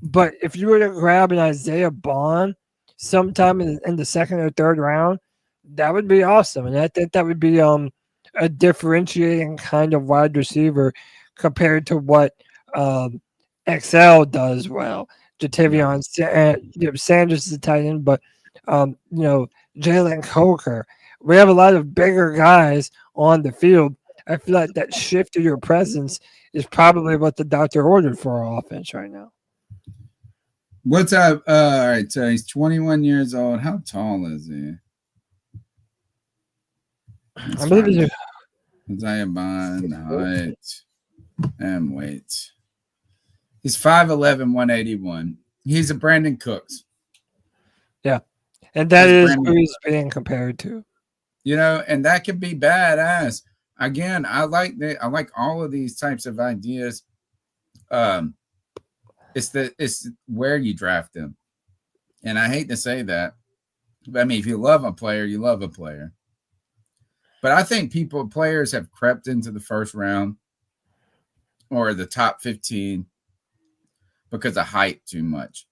But if you were to grab an Isaiah Bond sometime in the second or third round, that would be awesome. And I think that would be a differentiating kind of wide receiver compared to what XL does well. Jatavion Sanders is a tight end, but Jalen Coker. We have a lot of bigger guys on the field. I feel like that shift to your presence is probably what the doctor ordered for our offense right now.
What's up? All right, so he's 21 years old. How tall is he?
I believe he's
Isaiah Bond, height, and weight. He's 5'11", 181. He's a Brandon Cooks.
Yeah. And that is who he's being compared to.
And that could be badass. Again, I like all of these types of ideas. It's where you draft them. And I hate to say that. But I mean, if you love a player, you love a player. But I think players have crept into the first round or the top 15 because of height too much.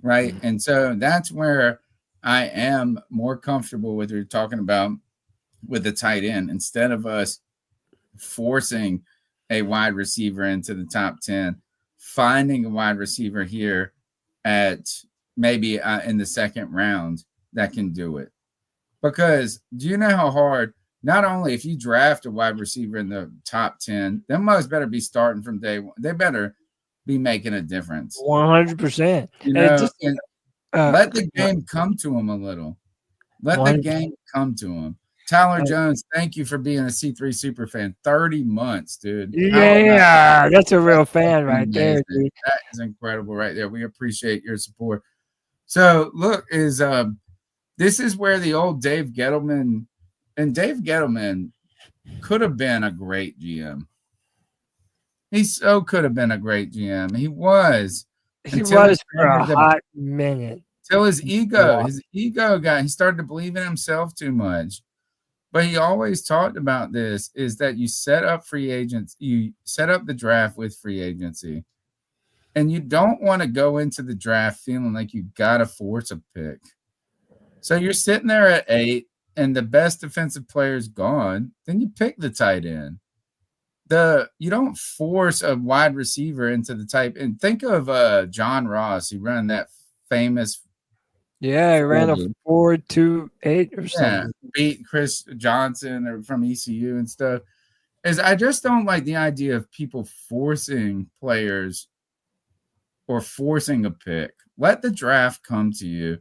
Right. Mm-hmm. And so that's where I am more comfortable with what you're talking about with the tight end instead of us forcing a wide receiver into the top 10, finding a wide receiver here at maybe in the second round that can do it. Because do you know how hard, not only if you draft a wide receiver in the top 10, them must better be starting from day one. They better be making a difference.
100%.
You know, let the game come to them a little. Let the game come to them. Tyler Jones, thank you for being a C3 super fan. 30 months, dude.
Yeah, that's a real fan right there, dude.
That is incredible right there. We appreciate your support. So, look, this is where the old Dave Gettleman, and Dave Gettleman could have been a great GM. He so could have been a great GM. He was.
He was for a hot minute.
Till his ego he started to believe in himself too much. But he always talked about this, is that you set up free agents, you set up the draft with free agency. And you don't want to go into the draft feeling like you got to force a pick. So you're sitting there at 8 and the best defensive player is gone, then you pick the tight end. You don't force a wide receiver into the type. And think of John Ross. He ran that famous.
Yeah, he ran a 4.28 or something.
Yeah, beat Chris Johnson from ECU and stuff. I just don't like the idea of people forcing players or forcing a pick. Let the draft come to you.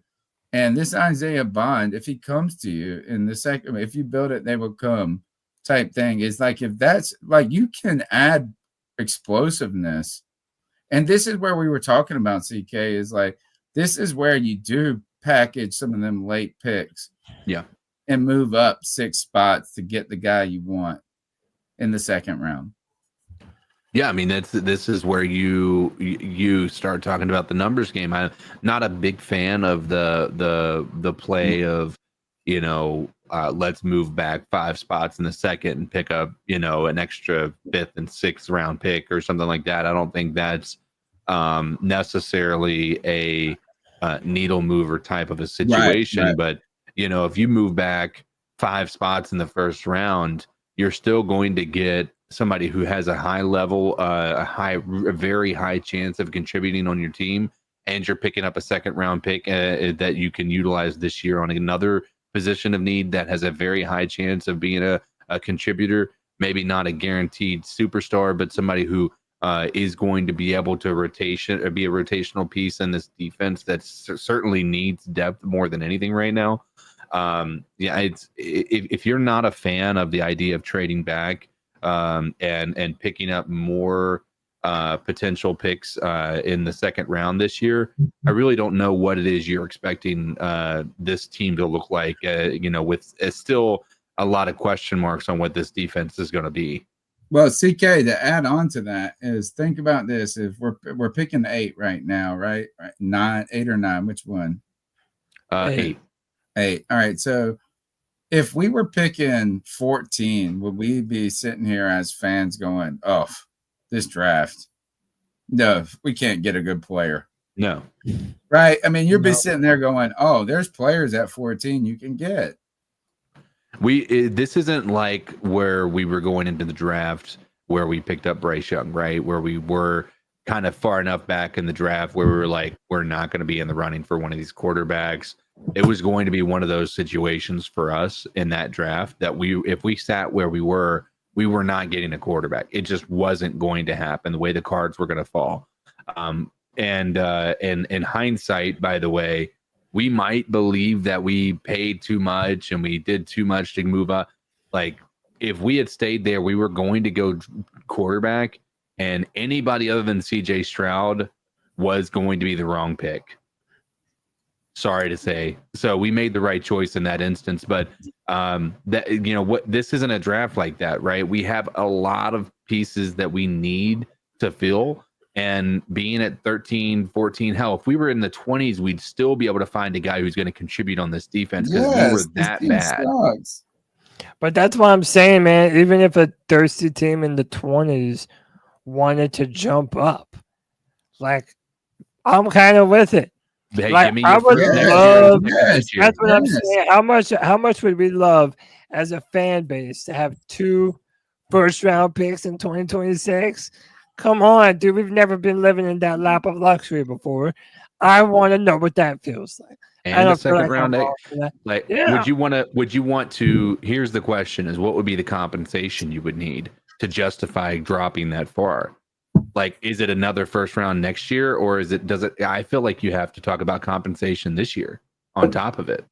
And this Isaiah Bond, if he comes to you in the second, if you build it, they will come type thing. Is like, if that's like, you can add explosiveness. And this is where we were talking about, CK, is like, this is where you do package some of them late picks.
Yeah.
And move up 6 spots to get the guy you want in the second round.
Yeah, I mean, this is where you start talking about the numbers game. I'm not a big fan of the play of, let's move back 5 spots in the second and pick up, an extra 5th and 6th round pick or something like that. I don't think that's necessarily a needle mover type of a situation. Right. But, if you move back 5 spots in the first round, you're still going to get somebody who has a high level, a very high chance of contributing on your team, and you're picking up a second round pick that you can utilize this year on another position of need that has a very high chance of being a contributor. Maybe not a guaranteed superstar, but somebody who is going to be able to be a rotational piece in this defense that certainly needs depth more than anything right now. If you're not a fan of the idea of trading back and picking up more potential picks in the second round this year, I really don't know what it is you're expecting this team to look like, with still a lot of question marks on what this defense is going to be.
Well, CK, to add on to that is, think about this. If we're picking 8 right now, right? 8 or 9, which one?
8.
8. All right. So if we were picking 14, would we be sitting here as fans going, oh, this draft, no, we can't get a good player?
No.
Right? I mean, you'd be sitting there going, oh, there's players at 14 you can get.
This isn't like where we were going into the draft where we picked up Bryce Young, right? Where we were kind of far enough back in the draft where we were like, we're not going to be in the running for one of these quarterbacks. It was going to be one of those situations for us in that draft that if we sat where we were not getting a quarterback. It just wasn't going to happen the way the cards were going to fall. And in hindsight, by the way, we might believe that we paid too much and we did too much to move up. Like, if we had stayed there, we were going to go quarterback, and anybody other than CJ Stroud was going to be the wrong pick. Sorry to say. So we made the right choice in that instance, but this isn't a draft like that, right? We have a lot of pieces that we need to fill, and being at 13, 14, hell, if we were in the 20s, we'd still be able to find a guy who's going to contribute on this defense because we were that bad.
Sucks.
But that's what I'm saying, man. Even if a thirsty team in the 20s wanted to jump up, like, I'm kind of with it.
Hey,
like, I would love. That's what I'm saying. How much would we love as a fan base to have 2 first round picks in 2026. Come on, dude. We've never been living in that lap of luxury before. I want to know what that feels like. I
And a
don't feel
second
like
round,
I'm wrong for that.
like,
Yeah.
would you want to? Here's the question: is what would be the compensation you would need to justify dropping that far? Like, is it another first round next year, or does it? I feel like you have to talk about compensation this year on top of it.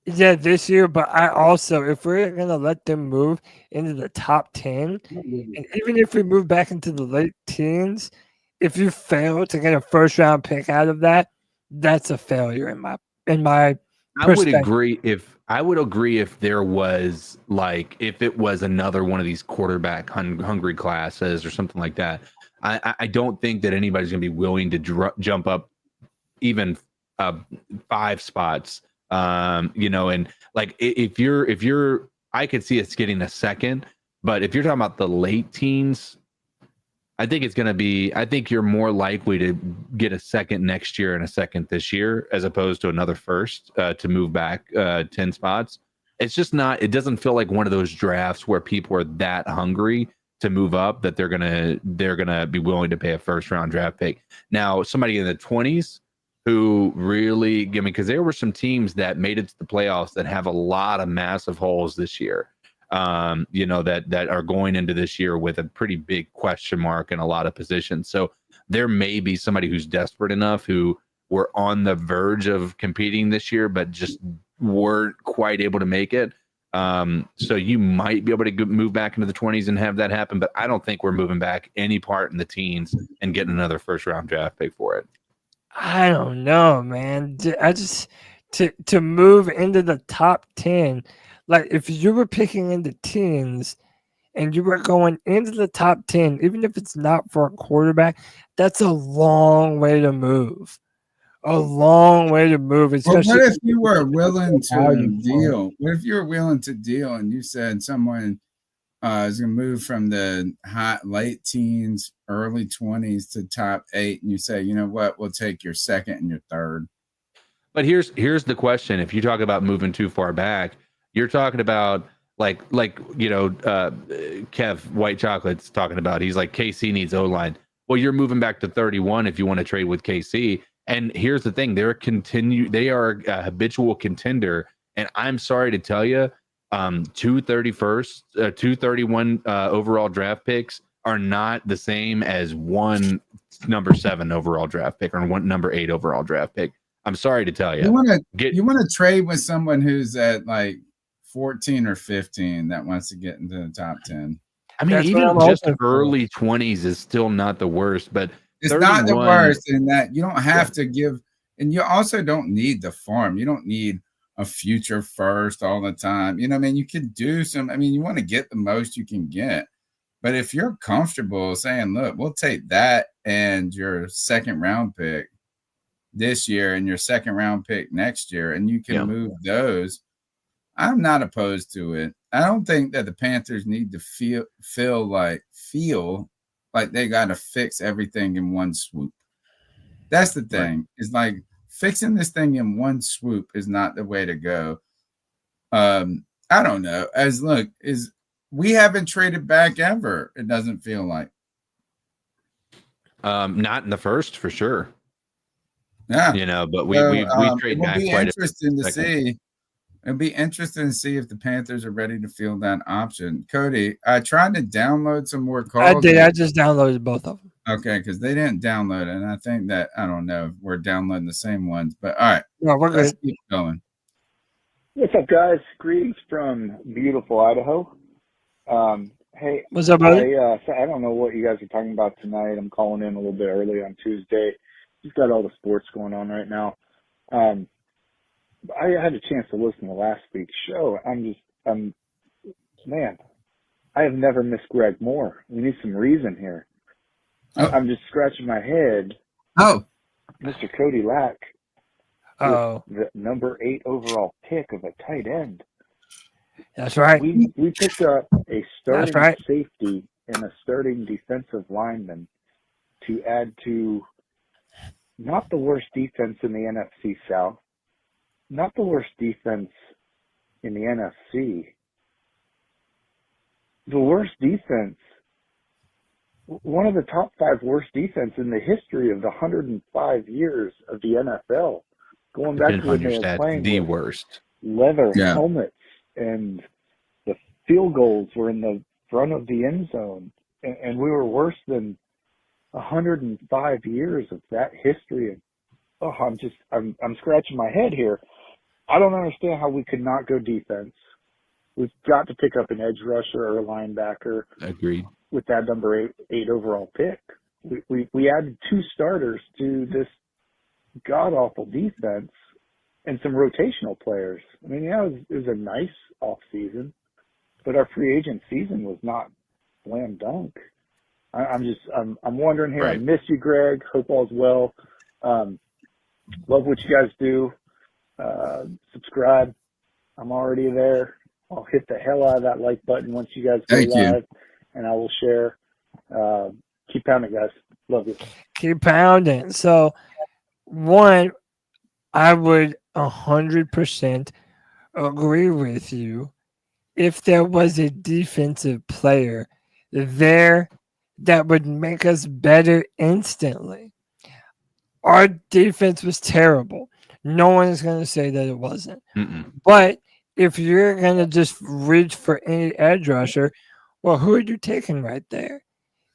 Yeah, this year, but I also, if we're gonna let them move into the top 10, and even if we move back into the late teens, if you fail to get a first round pick out of that, that's a failure in my
I would agree if there was if it was another one of these quarterback hungry classes or something like that. I don't think that anybody's going to be willing to jump up even 5 spots. And like if you're, I could see us getting a second, but if you're talking about the late teens, I think you're more likely to get a second next year and a second this year, as opposed to another first to move back 10 spots. It's just not, it doesn't feel like one of those drafts where people are that hungry to move up that they're gonna be willing to pay a first round draft pick. Now, somebody in the 20s who really, because there were some teams that made it to the playoffs that have a lot of massive holes this year. That are going into this year with a pretty big question mark in a lot of positions. So there may be somebody who's desperate enough who were on the verge of competing this year, but just weren't quite able to make it. So you might be able to move back into the 20s and have that happen, but I don't think we're moving back any part in the teens and getting another first round draft pick for it.
I don't know, man. I just to move into the top 10. Like, if you were picking in the teens and you were going into the top 10, even if it's not for a quarterback, that's a long way to move. A long way to move. Especially
what if you were willing to deal? What if you were willing to deal and you said someone is going to move from the late teens, early 20s to top 8, and you say, you know what, we'll take your second and your third.
But here's the question. If you talk about moving too far back, you're talking about Kev White Chocolate's talking about. He's like, KC needs O-line. Well, you're moving back to 31 if you want to trade with KC. And here's the thing: they are a habitual contender. And I'm sorry to tell you, 231 overall draft picks are not the same as one number 7 overall draft pick or one number 8 overall draft pick. I'm sorry to tell you.
You want to trade with someone who's at like 14 or 15 that wants to get into the top 10.
I mean, even just early 20s is still not the worst, but
it's not the worst in that you don't have to give, and you also don't need the farm. You don't need a future first all the time. You could do you want to get the most you can get. But if you're comfortable saying, look, we'll take that and your second round pick this year and your second round pick next year, and you can move those, I'm not opposed to it. I don't think that the Panthers need to feel like they got to fix everything in one swoop. That's the thing. It's like fixing this thing in one swoop is not the way to go. I don't know. We haven't traded back ever. It doesn't feel like.
Not in the first for sure.
Yeah,
but we trade back quite a bit.
It'll be interesting to see if the Panthers are ready to field that option. Cody, I tried to download some more calls.
I did. I just downloaded both of them.
Okay, because they didn't download it, and I think that, I don't know if we're downloading the same ones, but all right.
No, we're
Let's
good.
keep going.
What's up, guys? Greetings from beautiful Idaho. Hey,
what's up, buddy?
I don't know what you guys are talking about tonight. I'm calling in a little bit early on Tuesday. Just got all the sports going on right now. I had a chance to listen to last week's show. Man, I have never missed Greg Moore. We need some reason here. I'm just scratching my head.
Oh,
Mr. Cody Lack.
Oh,
the number 8 overall pick of a tight end.
That's right.
We picked up a starting
right.
safety and a starting defensive lineman to add to not the worst defense in the NFC South, not the worst defense in the NFC, the worst defense, one of the top 5 worst defense in the history of the 105 years of the NFL, going back to when they were playing
the
with
worst
leather helmets, and the field goals were in the front of the end zone, and we were worse than 105 years of that history. And I'm scratching my head here. I don't understand how we could not go defense. We've got to pick up an edge rusher or a linebacker.
Agreed.
With that number 8 overall pick. We added 2 starters to this god-awful defense and some rotational players. I mean, yeah, it was a nice off-season, but our free agent season was not slam dunk. I'm wondering here. Right. I miss you, Greg. Hope all's well. Love what you guys do. Subscribe. I'm already there. I'll hit the hell out of that like button once you guys go live, and I will share. Keep pounding, guys. Love you.
Keep pounding. So, one, I would 100% agree with you if there was a defensive player there that would make us better instantly. Our defense was terrible. No one is going to say that it wasn't. But if you're going to just reach for any edge rusher, well, who are you taking right there?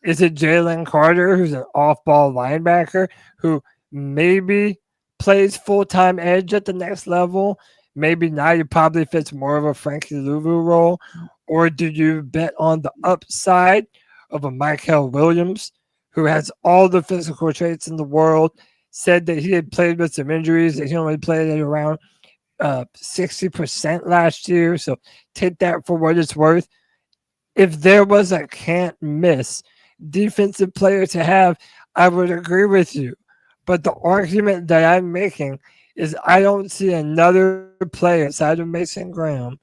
Is it Jalen Carter, who's an off-ball linebacker, who maybe plays full-time edge at the next level? Maybe now he probably fits more of a Frankie Louvu role. Or do you bet on the upside of a Michael Williams, who has all the physical traits in the world, said that he had played with some injuries, that he only played at around 60% last year. So take that for what it's worth. If there was a can't miss defensive player to have, I would agree with you. But the argument that I'm making is I don't see another player aside of Mason Graham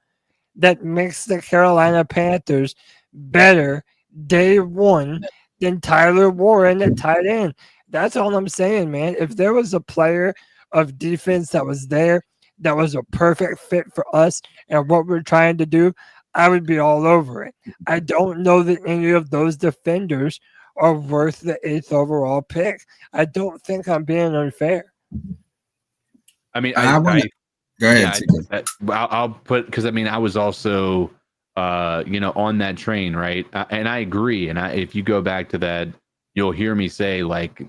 that makes the Carolina Panthers better day one than Tyler Warren at tight end. That's all I'm saying, man. If there was a player of defense that was there, that was a perfect fit for us and what we're trying to do, I would be all over it. I don't know that any of those defenders are worth the 8th overall pick. I don't think I'm being unfair.
I mean,
go ahead.
Yeah, I'll put, because I mean, I was also, on that train, right? And I agree. And if you go back to that, you'll hear me say, like,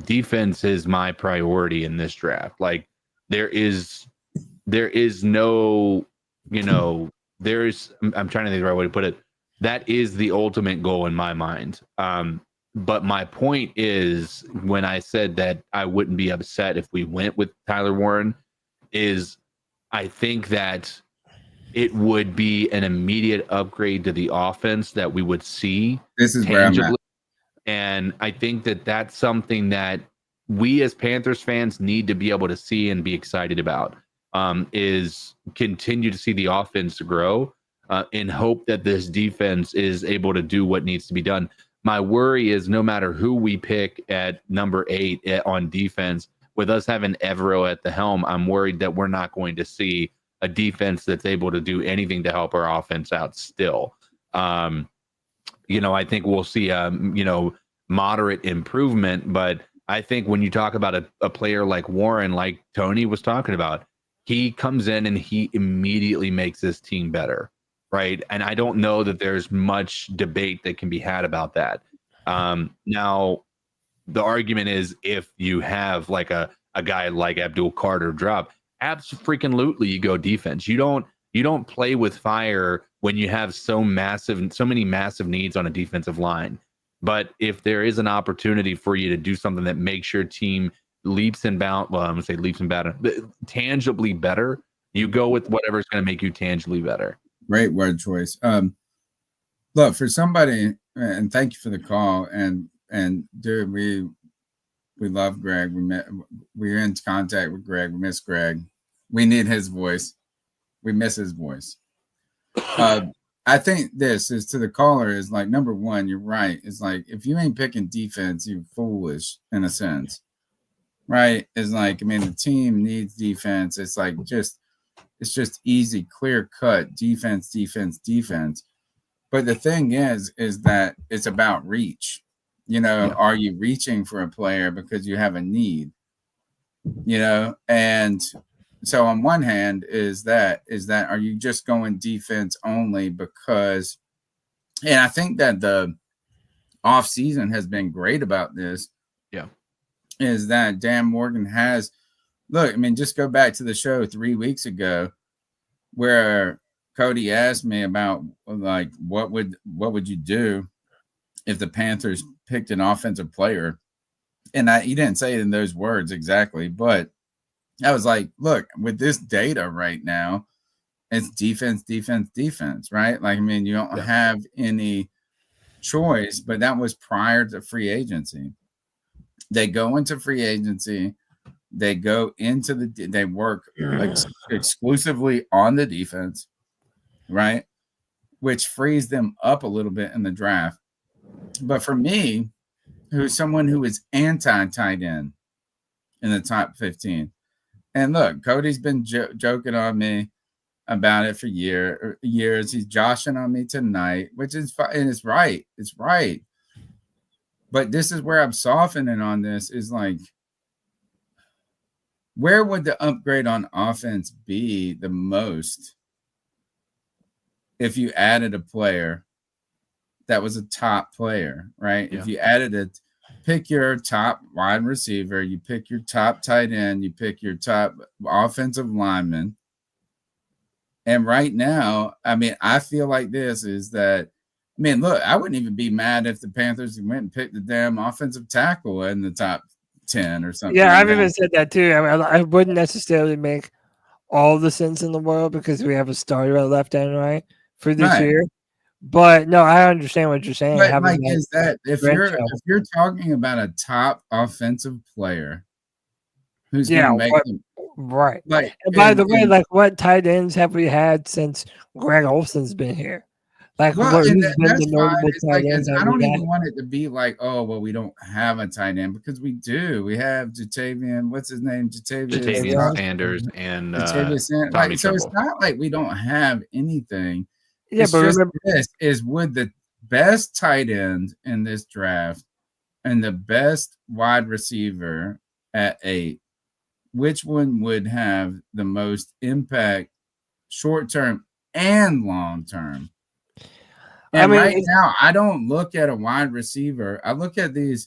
defense is my priority in this draft. Like, there is no, I'm trying to think the right way to put it. That is the ultimate goal in my mind. But my point is, when I said that I wouldn't be upset if we went with Tyler Warren, is I think that it would be an immediate upgrade to the offense that we would see.
This is where I'm at.
And I think that that's something that we as Panthers fans need to be able to see and be excited about, is continue to see the offense grow in hope that this defense is able to do what needs to be done. My worry is no matter who we pick at number 8 on defense, with us having Evero at the helm, I'm worried that we're not going to see a defense that's able to do anything to help our offense out still. I think we'll see moderate improvement, but I think when you talk about a player like Warren, like Tony was talking about, he comes in and he immediately makes this team better, right? And I don't know that there's much debate that can be had about that. Now, the argument is, if you have like a guy like Abdul Carter drop, absolutely you go defense. You don't play with fire when you have so many massive needs on a defensive line. But if there is an opportunity for you to do something that makes your team leaps and bounds, well, I'm gonna say leaps and bounds, tangibly better, you go with whatever's going to make you tangibly better.
Great word choice. Look, for somebody, and thank you for the call. And dude, we love Greg. We're in contact with Greg. We miss Greg. We need his voice. We miss his voice. I think this is to the caller is like, number one, you're right. It's like, if you ain't picking defense, you're foolish in a sense, right? It's like, I mean, the team needs defense. It's like, it's just easy, clear cut defense. But the thing is that it's about reach. Are you reaching for a player because you have a need? And so on one hand is that are you just going defense only because, and I think that the off season has been great about this.
Yeah.
Is that Dan Morgan has, look, I mean, just go back to the show 3 weeks ago where Cody asked me about like, what would you do if the Panthers picked an offensive player? And he didn't say it in those words exactly, but I was like, look, with this data right now, it's defense, right? Like, I mean, you don't have any choice, but that was prior to free agency. They go into free agency, they work exclusively on the defense, right? Which frees them up a little bit in the draft. But for me, who's someone who is anti-tight end in the top 15, and look, Cody's been joking on me about it for years. He's joshing on me tonight, which is fine, and it's right. It's right. But this is where I'm softening on this is like, where would the upgrade on offense be the most if you added a player that was a top player, right? Yeah. If you added pick your top wide receiver, you pick your top tight end, you pick your top offensive lineman. And right now, I mean, I feel like this is that, I mean, look, I wouldn't even be mad if the Panthers went and picked the damn offensive tackle in the top 10 or something.
Yeah, I've even said that too. I mean, I wouldn't necessarily make all the sense in the world because we have a starter at left and right for this year. But no, I understand what you're saying.
But like, is that if you're talking about a top offensive player who's going to make them
right? Like, and by the way, like, what tight ends have we had since Greg Olson's been here? Like,
well, that's fine. I don't even want it to be like, oh, well, we don't have a tight end because we do. We have Jatavian. What's his name?
Jatavian Sanders and
Tommy so it's not like we don't have anything.
Yeah,
it's
but
just
remember,
this is would the best tight end in this draft and the best wide receiver at 8, which one would have the most impact short term and long term? And I mean, right now, I don't look at a wide receiver. I look at these,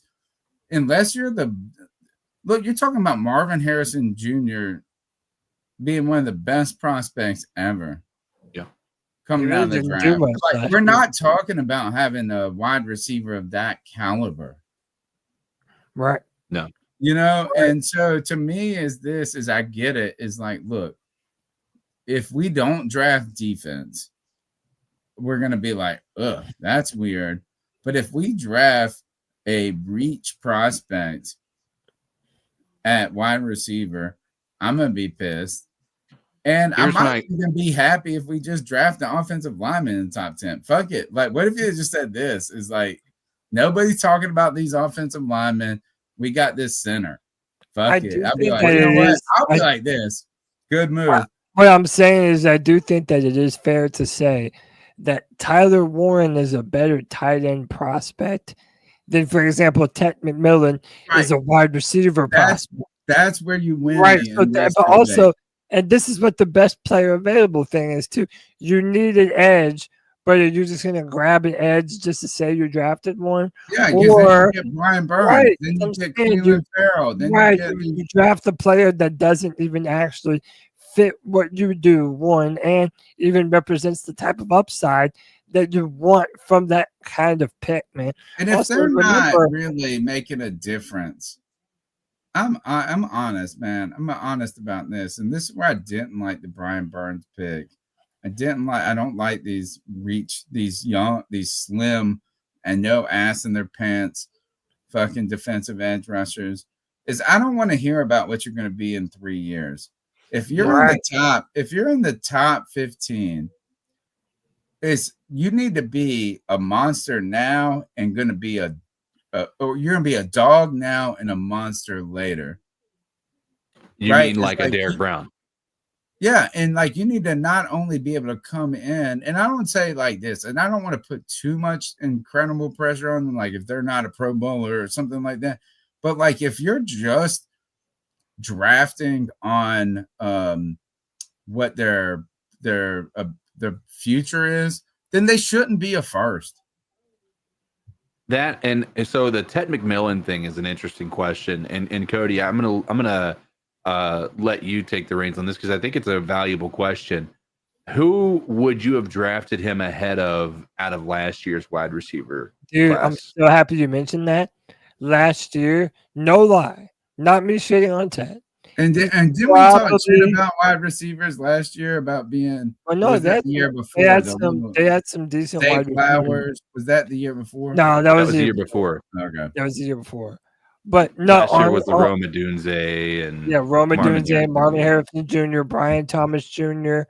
unless you're you're talking about Marvin Harrison Jr. being one of the best prospects ever.
Yeah.
Coming out of the draft. Like, we're not talking about having a wide receiver of that caliber.
Right.
No.
And so to me I get it, is like, look, if we don't draft defense, we're going to be like, ugh, that's weird. But if we draft a reach prospect at wide receiver, I'm going to be pissed. And I might even be happy if we just draft the offensive lineman in the top 10. Fuck it. Like, what if you just said this? Is like, nobody's talking about these offensive linemen. We got this center. Fuck it. I'll be like, you know what? I'll be like this. Good move.
What I'm saying is I do think that it is fair to say that Tyler Warren is a better tight end prospect than, for example, Ted McMillan is a wide receiver prospect.
That's where you win.
Right. But also, and this is what the best player available thing is too. You need an edge, but are you just going to grab an edge just to say you drafted one?
Yeah, or then you get Brian Burns,
right,
then you get Cleveland Farrell, then
you draft a player that doesn't even actually fit what you do, one, and even represents the type of upside that you want from that kind of pick, man.
And if they're not really making a difference, I'm honest, man. I'm honest about this, and this is where I didn't like the Brian Burns pick. I don't like these slim and no ass in their pants fucking defensive edge rushers. Is I don't want to hear about what you're going to be in 3 years. If you're in the top 15, you need to be a monster now and going to be or you're going to be a dog now and a monster later.
You mean like a Derek Brown?
Yeah, and like you need to not only be able to come in, and I don't say like this, and I don't want to put too much incredible pressure on them, like if they're not a Pro Bowler or something like that. But like if you're just drafting on what their future is, then they shouldn't be a first.
That and so the Ted McMillan thing is an interesting question, and Cody, I'm gonna let you take the reins on this because I think it's a valuable question. Who would you have drafted him ahead of out of last year's wide receiver?
Dude,
class?
I'm so happy you mentioned that. Last year, no lie, not me shitting on Ted.
And did we talk shit about wide receivers last year about being?
Well, no,
that the year before.
They had some decent wide
receivers. Was that the year before?
No, that was the
year before.
Okay,
that was the year before. But no,
last year was the Roma Dunze and
Roma Dunze, Marvin Harrison Jr., Brian Thomas Jr.,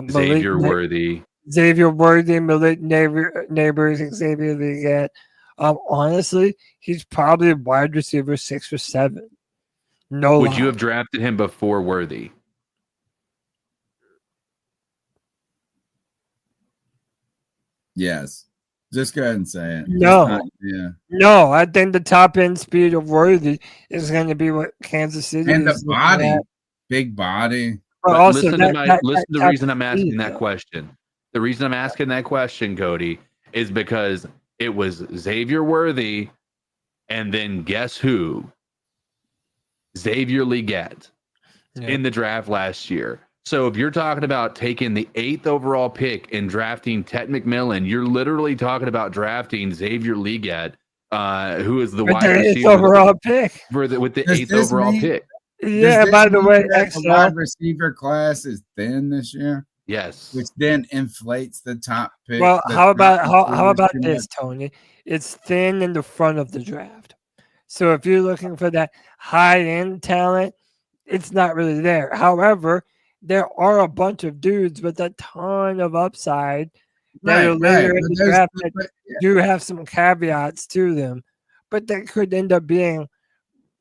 Xavier Worthy,
Malik Neighbors, Xavier Leggett. Honestly, he's probably a wide receiver 6 or 7. No,
would you have drafted him before Worthy?
Yes. Just go ahead and say it.
No. No, I think the top end speed of Worthy is going to be what Kansas City
and
is.
The body, big body.
But also,
listen to the reason I'm asking that question. The reason I'm asking that question, Cody, is because it was Xavier Worthy, and then guess who? Xavier Leggett in the draft last year. So if you're talking about taking the 8th overall pick and drafting Ted McMillan, you're literally talking about drafting Xavier Leggett, who is the wide receiver
overall pick
with the 8th overall pick.
Yeah, by the way,
the wide receiver class is thin this year.
Yes,
which then inflates the top pick.
Well, how about this, Tony? It's thin in the front of the draft. So if you're looking for that high-end talent, it's not really there. However, there are a bunch of dudes with a ton of upside that are later in the draft that do have some caveats to them, but they could end up being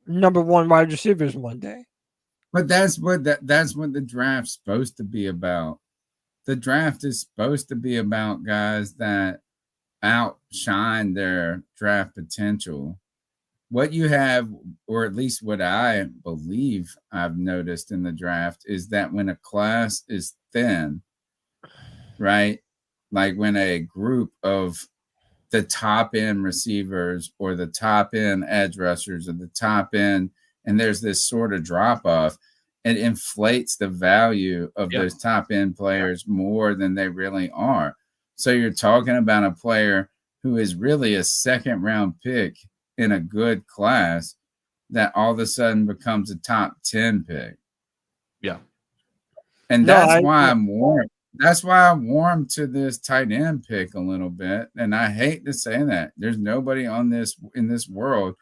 number 1 wide receivers one day.
But that's what the draft's supposed to be about. The draft is supposed to be about guys that outshine their draft potential. What you have, or at least what I believe I've noticed in the draft, is that when a class is thin, right? Like when a group of the top end receivers or the top end edge rushers or the top end, and there's this sort of drop off, it inflates the value of those top end players more than they really are. So you're talking about a player who is really a 2nd round pick in a good class that all of a sudden becomes a top 10 pick.
Yeah.
And that's why I'm warm. That's why I'm warm to this tight end pick a little bit. And I hate to say that. There's nobody in this world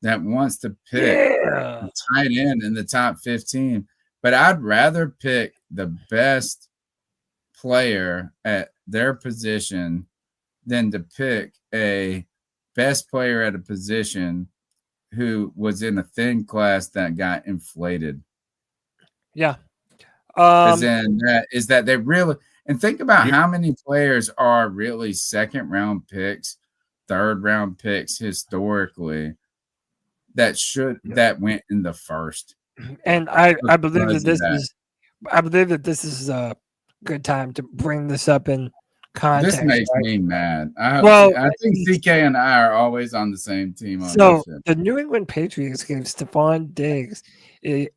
that wants to pick a tight end in the top 15. But I'd rather pick the best player at their position than to pick a best player at a position who was in a thin class that got inflated.
Yeah.
Is that they really, and think about how many players are really 2nd round picks, 3rd round picks historically that went in the 1st.
And I believe that this is a good time to bring this up in context.
This makes me mad. I think CK and I are always on the same team.
So the New England Patriots gave Stephon Diggs a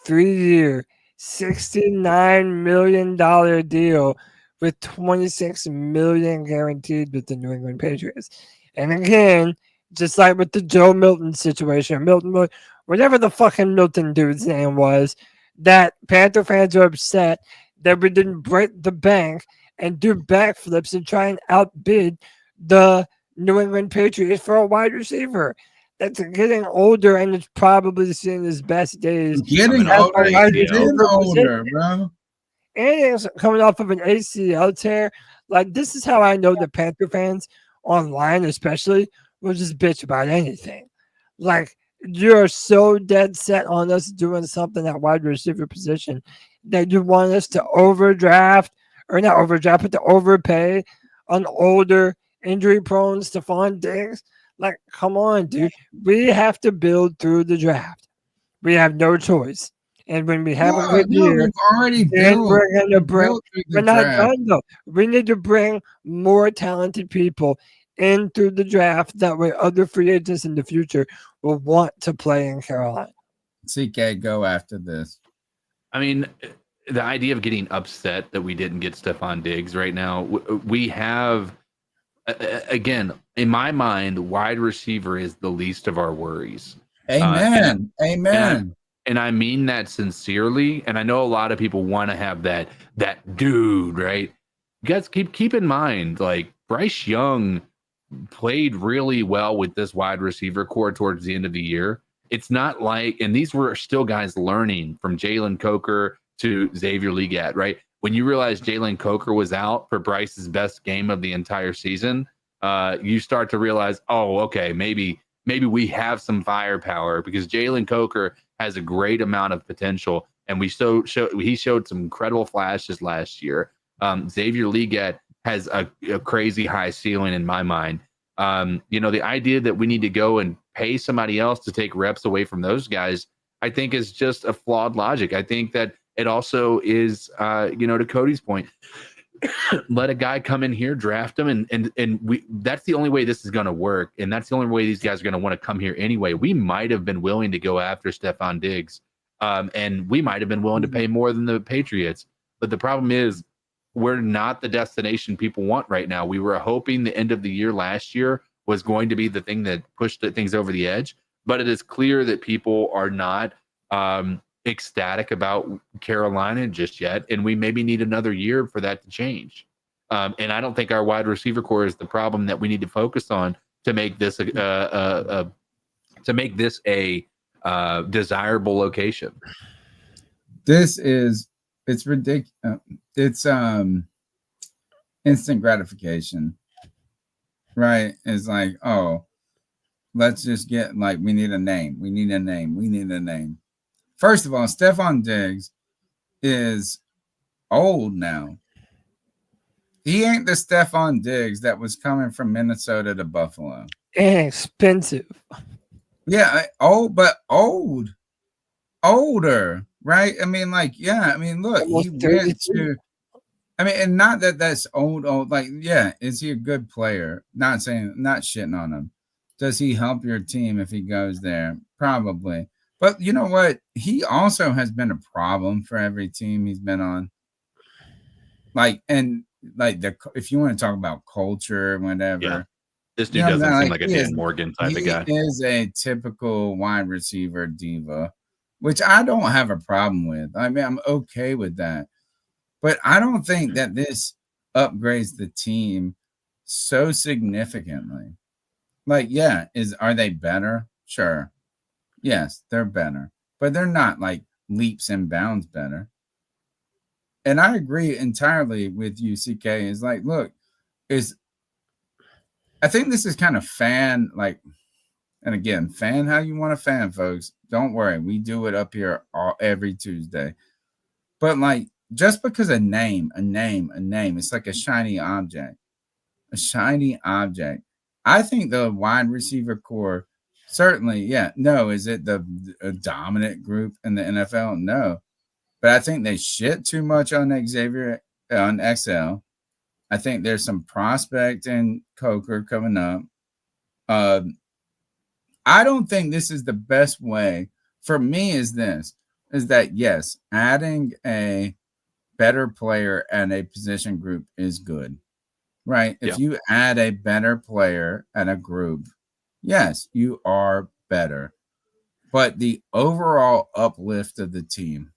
3-year, $69 million deal with $26 million guaranteed with the New England Patriots. And again, just like with the Joe Milton situation, whatever the fucking Milton dude's name was, that Panther fans are upset that we didn't break the bank and do backflips and try and outbid the New England Patriots for a wide receiver that's getting older and is probably seeing his best days.
Getting older, bro.
And he's coming off of an ACL tear. Like, this is how I know the Panther fans online, especially, will just bitch about anything. Like, you're so dead set on us doing something at wide receiver position that you want us to overdraft, or not overdraft, but to overpay an older, injury-prone Stephon Diggs. Like, come on, dude. We have to build through the draft. We have no choice. And when we have a good year,
we've already
then
built.
we're going to bring.
built through the
We're not
draft.
done though. We need to bring more talented people in through the draft. That way, other free agents in the future will want to play in Carolina.
CK, go after this.
I mean, the idea of getting upset that we didn't get Stephon Diggs right now, we have, again, in my mind, wide receiver is the least of our worries.
Amen. Amen.
And I mean that sincerely. And I know a lot of people want to have that dude, right? You guys keep in mind, like, Bryce Young played really well with this wide receiver core towards the end of the year. It's not like, and these were still guys learning from Jalen Coker to Xavier Legette, right? When you realize Jalen Coker was out for Bryce's best game of the entire season, you start to realize, oh, okay, maybe we have some firepower, because Jalen Coker has a great amount of potential, and he showed some incredible flashes last year. Xavier Legette has a crazy high ceiling in my mind. The idea that we need to go and pay somebody else to take reps away from those guys, I think is just a flawed logic. I think that it also is, to Cody's point, let a guy come in here, draft him, and that's the only way this is going to work, and that's the only way these guys are going to want to come here anyway. We might have been willing to go after Stephon Diggs, and we might have been willing to pay more than the Patriots, but the problem is we're not the destination people want right now. We were hoping the end of the year last year was going to be the thing that pushed things over the edge, but it is clear that people are not ecstatic about Carolina just yet, and we maybe need another year for that to change. And I don't think our wide receiver core is the problem that we need to focus on to make this a desirable location.
It's ridiculous. It's instant gratification, right? It's like, oh, let's just get, like, we need a name. We need a name. First of all, Stephon Diggs is old now. He ain't the Stephon Diggs that was coming from Minnesota to Buffalo.
And expensive.
Yeah, older, right? I mean, like, yeah, I mean, look,
Almost
he went
32.
to, I mean, and not that that's old, like, yeah, is he a good player? Not shitting on him. Does he help your team if he goes there? Probably. But you know what? He also has been a problem for every team he's been on. Like, and like, if you want to talk about culture, whatever. Yeah.
This dude doesn't seem like a Dan Morgan type of guy.
He is a typical wide receiver diva, which I don't have a problem with. I mean, I'm okay with that. But I don't think that this upgrades the team so significantly. Like, yeah, are they better? Sure. Yes, they're better, but they're not like leaps and bounds better. And I agree entirely with you, CK. Is like, look, I think this is kind of fan, like, and again, fan how you want to fan, folks. Don't worry, we do it up here every Tuesday. But like, just because a name, it's like a shiny object. I think the wide receiver core. Certainly, yeah. No, is it the dominant group in the NFL? No. But I think they shit too much on Xavier, on XL. I think there's some prospect in Coker coming up. I don't think this is the best way. For me, is that, yes, adding a better player and a position group is good, right? If you add a better player and a group, yes, you are better. But the overall uplift of the team,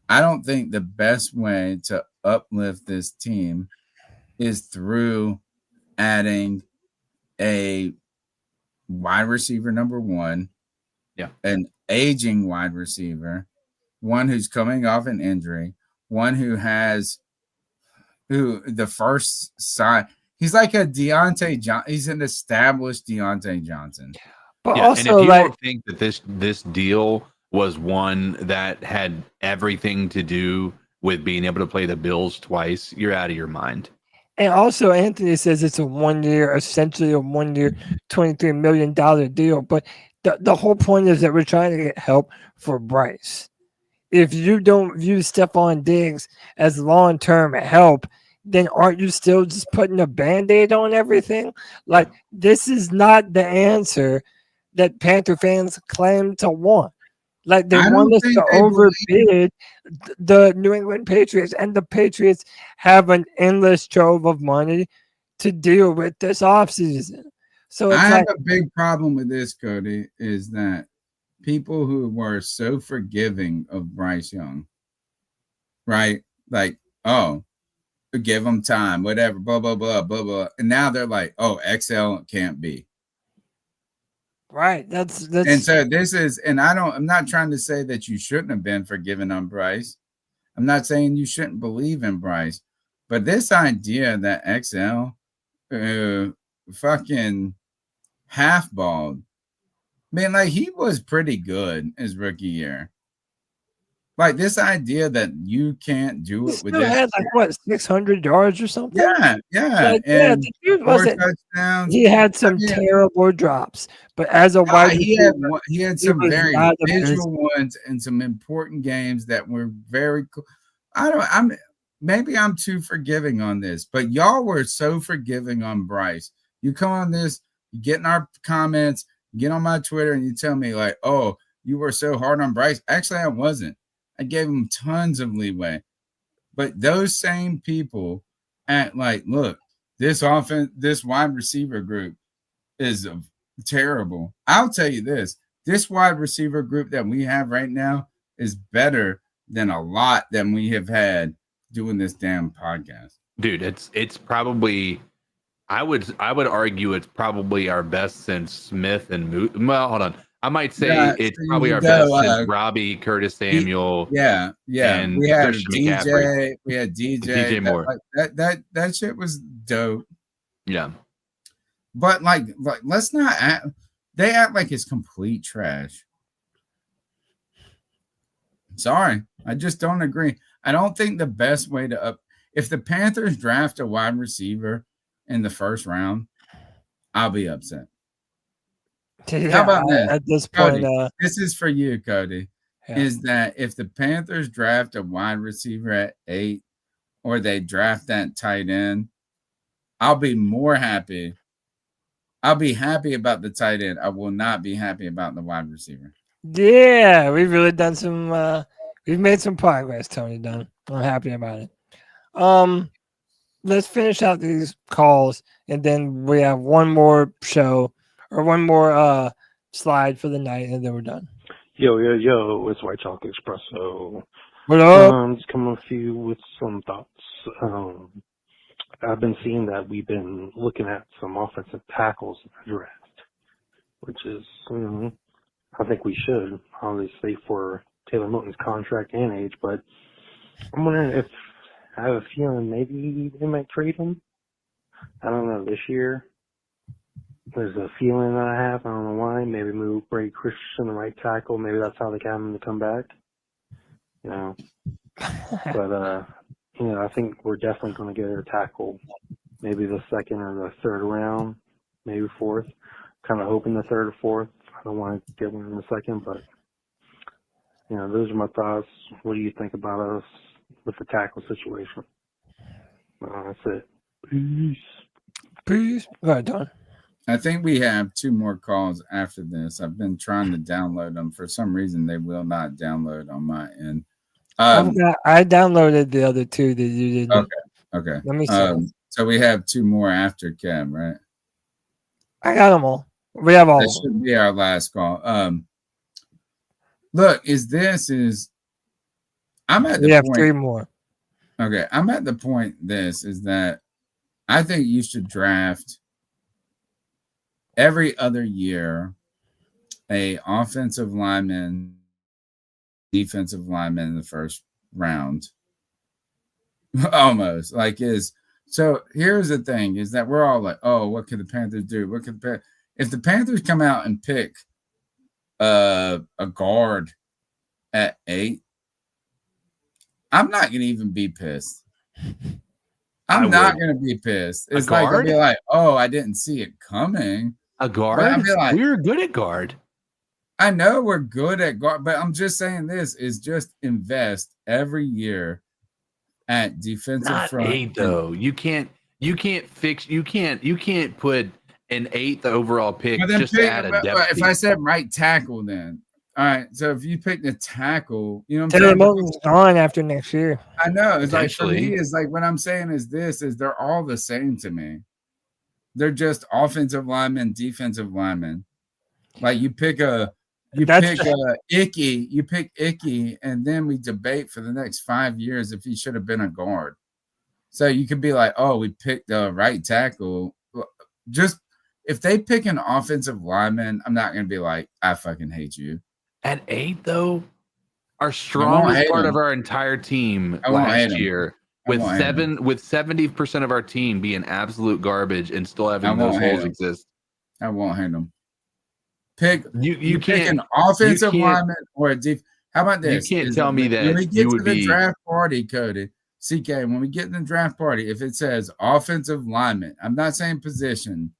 I don't think the best way to uplift this team is through adding a wide receiver number one, an aging wide receiver, one who's coming off an injury, one who the first side. He's like a Deontay Johnson. He's an established Deontay Johnson.
But
Yeah,
also,
and if you
like,
don't think that this deal was one that had everything to do with being able to play the Bills twice, you're out of your mind.
and also Anthony says it's a 1 year, essentially a 1 year, $23 million deal. But the whole point is that we're trying to get help for Bryce. If you don't view Stephon Diggs as long-term help, then aren't you still just putting a Band-Aid on everything? Like, this is not the answer that Panther fans claim to want. Like, they want us to overbid the New England Patriots, and the Patriots have an endless trove of money to deal with this offseason. So it's
I have a big problem with this, Cody, is that people who were so forgiving of Bryce Young, right? Like, oh, give him time, whatever, blah, blah, blah, blah, blah. And now they're like, oh, XL can't be.
Right. That's
and so this is, and I'm not trying to say that you shouldn't have been forgiven on Bryce. I'm not saying you shouldn't believe in Bryce, but this idea that XL fucking half-balled, man, like he was pretty good his rookie year. Like this idea that you can't do it with this.
Had like what 600 yards or something.
Yeah.
Like,
And
the dude
4
wasn't.
touchdowns.
He had some terrible drops, but as a wide receiver,
he had some
was
very
not
visual ones and some important games that were very cool. Maybe I'm too forgiving on this, but y'all were so forgiving on Bryce. You come on this, you get in our comments, you get on my Twitter, and you tell me like, "Oh, you were so hard on Bryce." Actually, I wasn't. I gave him tons of leeway. But those same people act like, look, this wide receiver group is terrible. I'll tell you this wide receiver group that we have right now is better than a lot than we have had doing this damn podcast.
Dude, it's probably, I would argue it's probably our best since Smith and well, hold on. I might say it's probably our best since Robbie, Curtis Samuel.
And we had
Christian
DJ.
McCaffrey.
We had DJ
Moore.
That shit was dope.
Yeah.
But like let's not act. They act like it's complete trash. Sorry, I just don't agree. I don't think the best way to if the Panthers draft a wide receiver in the first round, I'll be upset.
Yeah,
how about this?
At this point,
Cody, this is for you, Cody. Yeah. Is that if the Panthers draft a wide receiver at 8 or they draft that tight end, I'll be more happy. I'll be happy about the tight end. I will not be happy about the wide receiver.
Yeah, we've really done some we've made some progress, Tony Dunn. I'm happy about it. Let's finish out these calls and then we have one more show or one more slide for the night and then we're done.
Yo, it's White Chalk Espresso.
What up?
Just coming with you with some thoughts. I've been seeing that we've been looking at some offensive tackles in the draft, which is, I think we should, obviously, for Taylor Moton's contract and age, but I'm wondering if I have a feeling maybe they might trade him. I don't know, this year. There's a feeling that I have. I don't know why. Maybe move Brady Christian, the right tackle. Maybe that's how they got him to come back. But, I think we're definitely going to get a tackle. Maybe the second or the third round, maybe fourth. Kind of hoping the third or fourth. I don't want to get one in the second, but, those are my thoughts. What do you think about us with the tackle situation? That's it.
Peace. Go ahead, Don.
I think we have 2 more calls after this. I've been trying to download them. For some reason, they will not download on my end.
I downloaded the other 2 that you didn't.
Okay.
Let me see.
So we have 2 more after Kev, right?
I got them all. We have all.
That should be our last call. Look, I'm at the point.
We have 3 more.
Okay, I'm at the point. This is that I think you should draft every other year a offensive lineman, defensive lineman in the first round. Almost like so here's the thing is that we're all like, oh, what could the Panthers do? if the Panthers come out and pick a guard at 8, I'm not going to even be pissed. I'm not going to be pissed. It's like I'll be like, oh, I didn't see it coming.
A guard?
I'll be like,
we're good at guard.
I know we're good at guard, but I'm just saying this is just invest every year at defensive
Not
front.
8 though. You can't put an 8th overall pick just to add a depth.
If I said right tackle, then all right. So if you pick the tackle, you know what I'm
Taylor
saying?
Moton's gone after next year.
I know. It's like for me, it's like what I'm saying is they're all the same to me. They're just offensive linemen, defensive linemen. Like you pick Icky, and then we debate for the next 5 years if he should have been a guard. So you could be like, oh, we picked the right tackle. Just if they pick an offensive lineman, I'm not going to be like, I fucking hate you.
At 8, though, our strongest part of our entire team last year, with 70% of our team being absolute garbage and still having those holes exist.
I won't hate them. Pick
you
pick an offensive lineman or a defense. How about this?
You can't tell me that
when we get
you
to
would
the
be
draft party, Cody, CK. When we get in the draft party, if it says offensive lineman, I'm not saying position,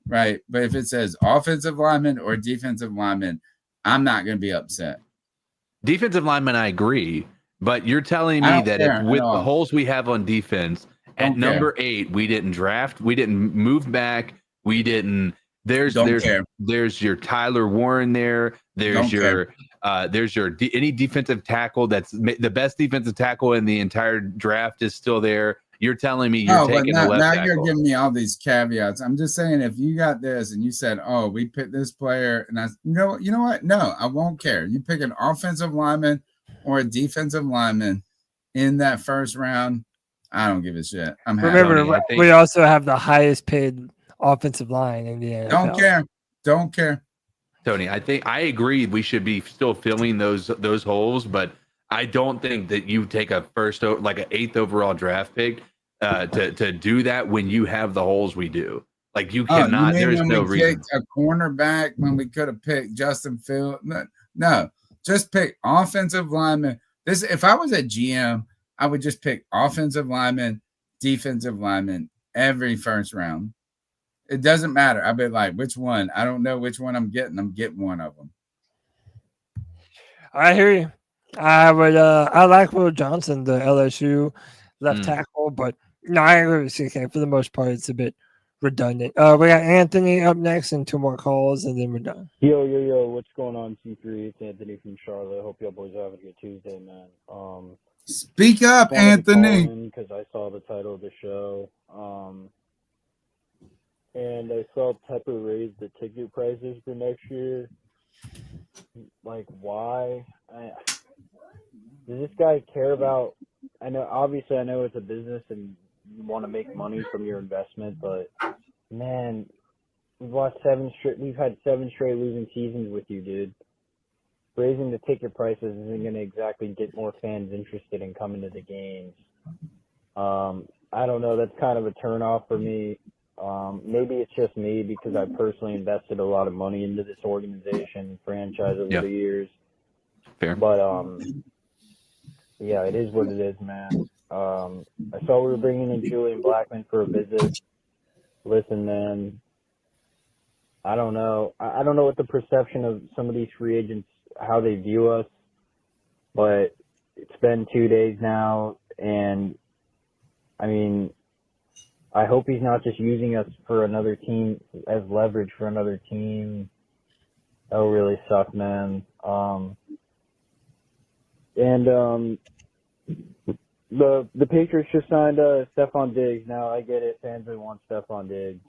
right? But if it says offensive lineman or defensive lineman, I'm not going to be upset.
Defensive lineman, I agree, but you're telling me that if with the holes we have on defense at number 8, we didn't draft, we didn't move back, we didn't. There's your Tyler Warren there. There's your any defensive tackle that's the best defensive tackle in the entire draft is still there. You're telling me you're taking the left tackle.
You're giving me all these caveats. I'm just saying if you got this and you said, oh, we picked this player, and you know what? No, I won't care. You pick an offensive lineman or a defensive lineman in that first round, I don't give a shit. I'm happy.
Remember, we also have the highest paid offensive line in the NFL.
Don't care.
Tony, I agree we should be still filling those holes, but I don't think that you take a first, like an 8th overall draft pick to do that when you have the holes we do. Like you cannot. There's no reason.
A cornerback when we could have picked Justin Fields. No, just pick offensive lineman. If I was a GM, I would just pick offensive lineman, defensive lineman every first round. It doesn't matter. I'd be like, which one? I don't know which one I'm getting. I'm getting one of them.
I hear you. I would. I like Will Johnson, the LSU left tackle, but no, I agree with CK. For the most part, it's a bit redundant. We got Anthony up next and 2 more calls, and then we're done.
Yo, what's going on, C3? It's Anthony from Charlotte. Hope y'all boys are having a good Tuesday, man.
Speak up, Anthony.
Because I saw the title of the show, and I saw Pepper raise the ticket prices for next year. Like, why? Does this guy care about? I know it's a business and you want to make money from your investment, but man, we've had 7 straight losing seasons with you, dude. Raising the ticket prices isn't going to exactly get more fans interested in coming to the games. I don't know. That's kind of a turnoff for me. Maybe it's just me because I personally invested a lot of money into this organization franchise over the years.
Fair.
But yeah, it is what it is, man. I saw we were bringing in Julian Blackman for a visit. Listen, man, I don't know. I don't know what the perception of some of these free agents, how they view us, but it's been 2 days now, and I mean, I hope he's not just using us for another team as leverage for another team. That would really suck, man. The Patriots just signed Stephon Diggs. Now I get it, fans really want Stephon Diggs.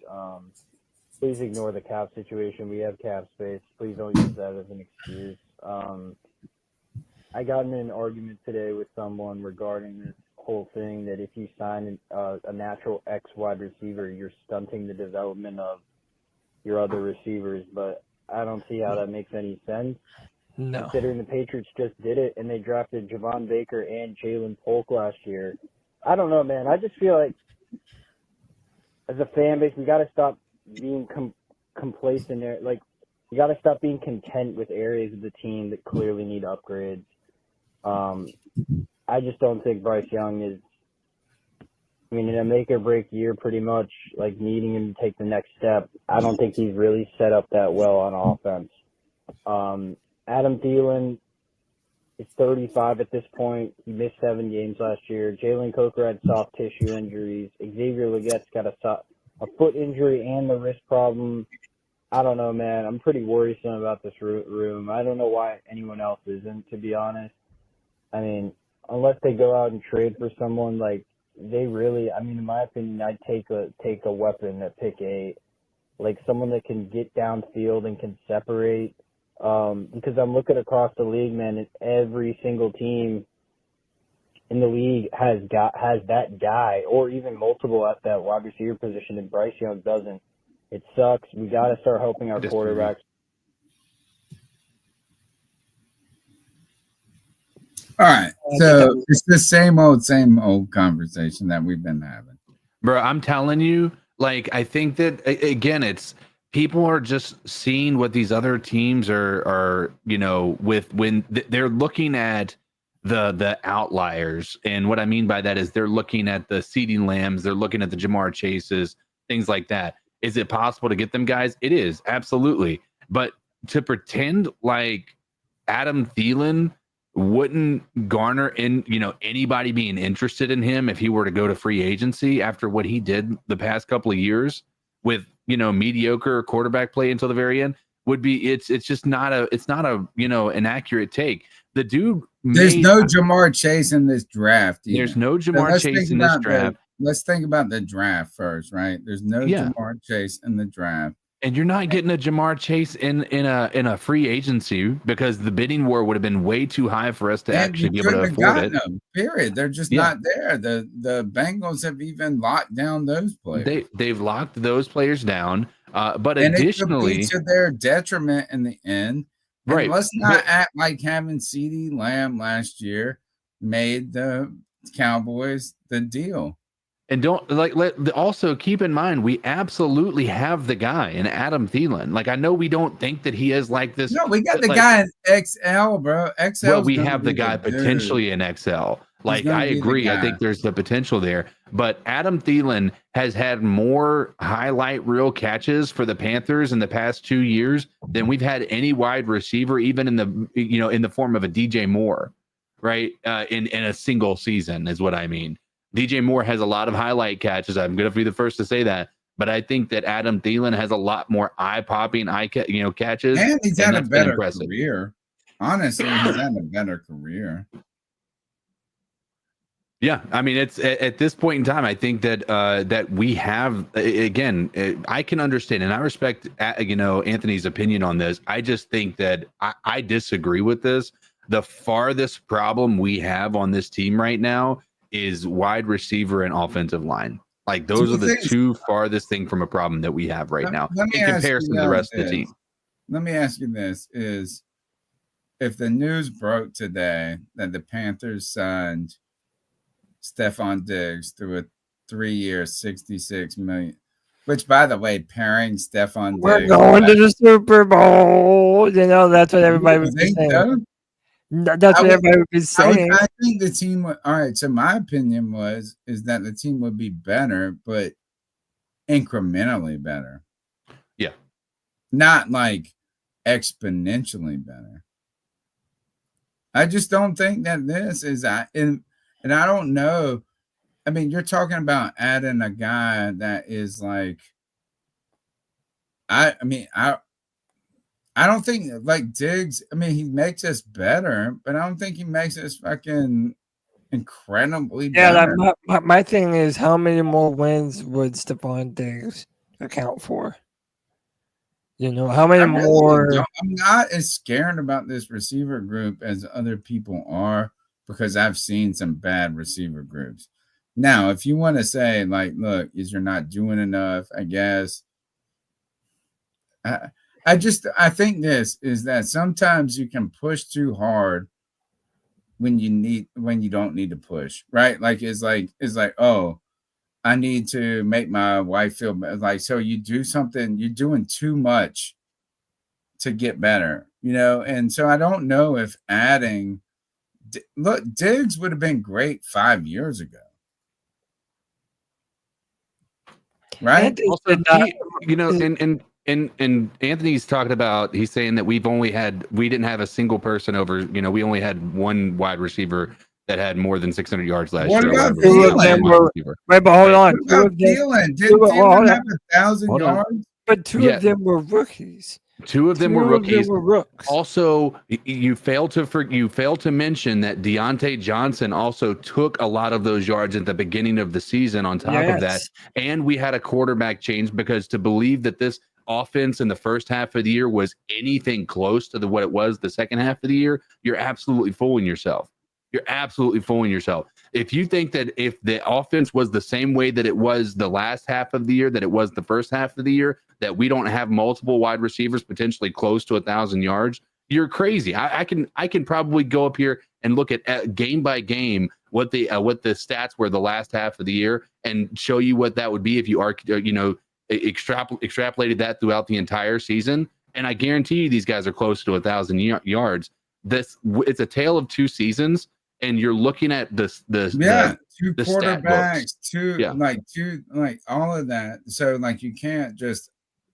Please ignore the cap situation. We have cap space. Please don't use that as an excuse. I got in an argument today with someone regarding this whole thing that if you sign a natural X wide receiver, you're stunting the development of your other receivers. But I don't see how that makes any sense.
No.
Considering the Patriots just did it and they drafted Javon Baker and Jalen Polk last year. I don't know, man. I just feel like as a fan base, we got to stop being complacent there. Like, you got to stop being content with areas of the team that clearly need upgrades. I just don't think Bryce Young is, I mean, in a make or break year, pretty much, like needing him to take the next step. I don't think he's really set up that well on offense. Adam Thielen is 35 at this point. He missed 7 games last year. Jalen Coker had soft tissue injuries. Xavier Legette's got a foot injury and the wrist problem. I don't know, man. I'm pretty worrisome about this room. I don't know why anyone else isn't, to be honest. I mean, unless they go out and trade for someone, like, they really, I mean, in my opinion, I'd take a weapon at pick 8, like someone that can get downfield and can separate. Because I'm looking across the league, man, and every single team in the league has that guy, or even multiple at that wide receiver position, and Bryce Young doesn't. It sucks. We got to start helping our quarterbacks.
All right, so it's the same old conversation that we've been having.
Bro, I'm telling you, like, I think that, again, it's people are just seeing what these other teams are with when they're looking at the outliers. And what I mean by that is they're looking at the CeeDee Lambs, they're looking at the Jamar Chases, things like that. Is it possible to get them guys? It is, absolutely. But to pretend like Adam Thielen wouldn't garner anybody being interested in him if he were to go to free agency after what he did the past couple of years with mediocre quarterback play until the very end would be it's just not an accurate take. The dude,
there's no Jamar Chase in this draft either.
There's no Jamar Chase in this draft.
Let's think about the draft first, right? There's no Jamar Chase in the draft.
And you're not getting a Jamar Chase in a free agency because the bidding war would have been way too high for us to actually be able to afford it.
Them, period. They're just not there. The Bengals have even locked down those players.
They've locked those players down. But
and
additionally,
it could be to their detriment in the end. And
right.
Let's not act like having CeeDee Lamb last year made the Cowboys the deal.
And also keep in mind, we absolutely have the guy in Adam Thielen. Like, I know we don't think that he is like this.
No, we got the guy in XL, bro. XL.
Well, we have the guy potentially in XL. Like, I agree. I think there's the potential there. But Adam Thielen has had more highlight reel catches for the Panthers in the past 2 years than we've had any wide receiver, even in the form of a DJ Moore, right? In a single season is what I mean. DJ Moore has a lot of highlight catches. I'm going to be the first to say that, but I think that Adam Thielen has a lot more eye-popping catches.
And he's had a better career. Honestly, he's had a better career.
Yeah, I mean, it's at this point in time, I think that that we have, again, I can understand and I respect Anthony's opinion on this. I just think that I disagree with this. The farthest problem we have on this team right now is wide receiver and offensive line. Like, those are the two farthest thing from a problem that we have right now in comparison to the rest of the team.
Let me ask you this: is if the news broke today that the Panthers signed Stephon Diggs through a 3-year, $66 million, which, by the way, pairing Stephon Diggs,
we're going to the Super Bowl. That's what everybody was saying. That's what everybody would be saying.
I think the team would, all right. So my opinion is that the team would be better, but incrementally better.
Yeah.
Not like exponentially better. I just don't think that this is, and I don't know. I mean, you're talking about adding a guy that is like, I don't think like Diggs. I mean, he makes us better, but I don't think he makes us fucking incredibly better.
Like my thing is, how many more wins would Stephon Diggs account for? How many more?
I'm not as scared about this receiver group as other people are because I've seen some bad receiver groups. Now, if you want to say like, look, you're not doing enough, I guess. I think this is that sometimes you can push too hard when you don't need to push, right? Like it's like, oh, I need to make my wife feel like, so you do something, you're doing too much to get better, and so I don't know if adding, look, Diggs would have been great 5 years ago. Right?
Also, and Anthony's talking about, he's saying that we didn't have a single person over, we only had one wide receiver that had more than 600 yards last year.
What about
Thielen? Wait, but hold on.
What about Thielen? Didn't Thielen have 1,000 yards?
But two of them were rookies.
Two of them were rookies.
Were rooks.
Also, you failed to mention that Deontay Johnson also took a lot of those yards at the beginning of the season on top of that. And we had a quarterback change, because to believe that this offense in the first half of the year was anything close to what it was the second half of the year, you're absolutely fooling yourself. You're absolutely fooling yourself. If you think that if the offense was the same way that it was the last half of the year, that it was the first half of the year, that we don't have multiple wide receivers potentially close to 1,000 yards, you're crazy. I can probably go up here and look at game by game what the stats were the last half of the year and show you what that would be if you are extrapolated that throughout the entire season. And I guarantee you these guys are close to 1,000 yards. It's a tale of two seasons. And you're looking at two quarterbacks,
two all of that. So you can't just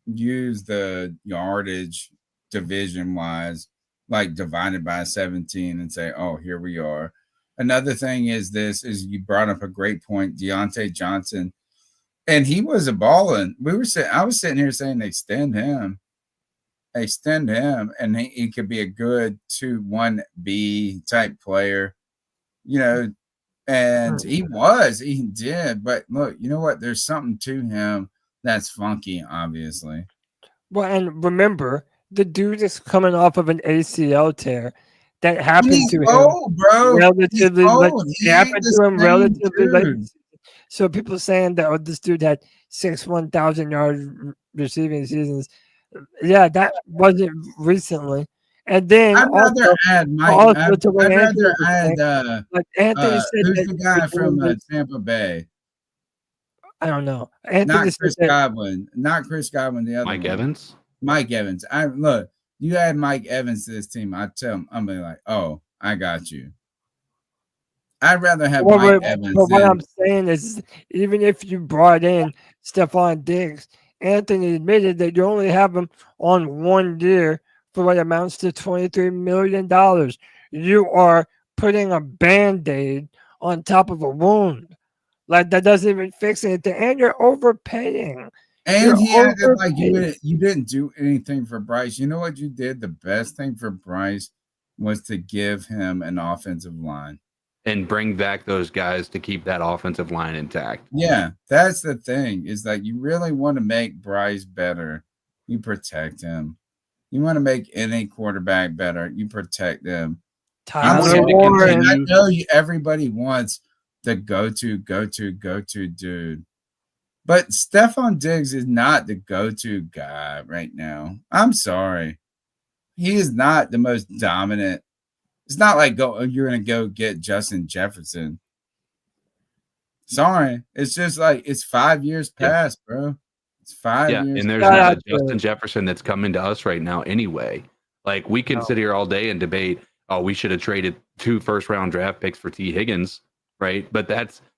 use the yardage division wise, divided by 17 and say, oh, here we are. Another thing is you brought up a great point, Deontay Johnson, and he was a balling. I was sitting here saying extend him, and he could be a good 2-1B type player. And he did, but look, you know what? There's something to him that's funky, obviously.
Well, and remember, the dude is coming off of an ACL tear that happened to him,
bro.
Relatively late. So people saying that this dude had 1,000 yard receiving seasons. Yeah, that wasn't recently. And then
I'd rather add Mike. I'd rather add
Anthony said,
who's the guy from Tampa Bay?
I don't know.
Not Chris Godwin. Not Chris Godwin. The other
Mike
one.
Evans.
Mike Evans. Look. You add Mike Evans to this team. I tell him, I'm like, oh, I got you. I'd rather have Mike Evans.
But what I'm saying is, even if you brought in Stephon Diggs, Anthony admitted that you only have him on 1 year for what amounts to $23 million. You are putting a Band-Aid on top of a wound. That doesn't even fix anything. And you're overpaying.
And he acted like you didn't do anything for Bryce. You know what you did? The best thing for Bryce was to give him an offensive line.
And bring back those guys to keep that offensive line intact.
Yeah, that's the thing. Is you really want to make Bryce better. You protect him. You want to make any quarterback better, you protect them. I know everybody wants the go-to dude. But Stephon Diggs is not the go-to guy right now. I'm sorry. He is not the most dominant. It's not like you're going to go get Justin Jefferson. Sorry. It's just it's 5 years past, bro. It's 5 years.
And there's not a Justin Jefferson that's coming to us right now anyway. We can sit here all day and debate, we should have traded 2 first-round draft picks for T. Higgins, right? But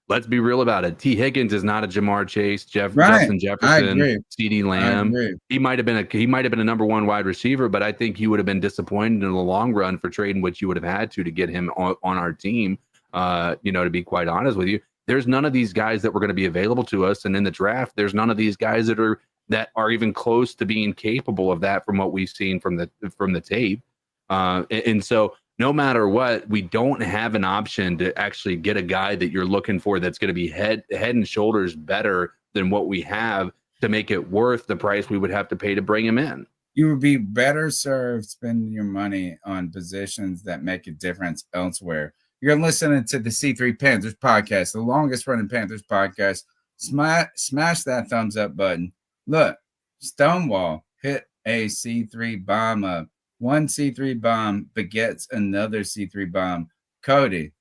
let's be real about it. T. Higgins is not a Jamar Chase, Justin Jefferson, CeeDee Lamb. He might have been a number 1 wide receiver, but I think you would have been disappointed in the long run for trading what you would have had to get him on our team. To be quite honest with you, there's none of these guys that were going to be available to us, and in the draft, there's none of these guys that are even close to being capable of that from what we've seen from the tape. And so, no matter what, we don't have an option to actually get a guy that you're looking for that's going to be head and shoulders better than what we have to make it worth the price we would have to pay to bring him in.
You would be better served spending your money on positions that make a difference elsewhere. You're listening to the C3 Panthers Podcast, the longest running Panthers podcast. Smash that thumbs up button. Look, Stonewall hit a C3 bomb up. One C3 bomb begets another C3 bomb. Cody,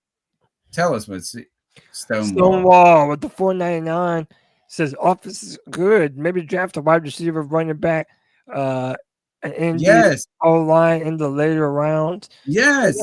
tell us what
Stonewall with the $4.99 says offense is good. Maybe draft a wide receiver, running back, an O-line in the later rounds.
Yes.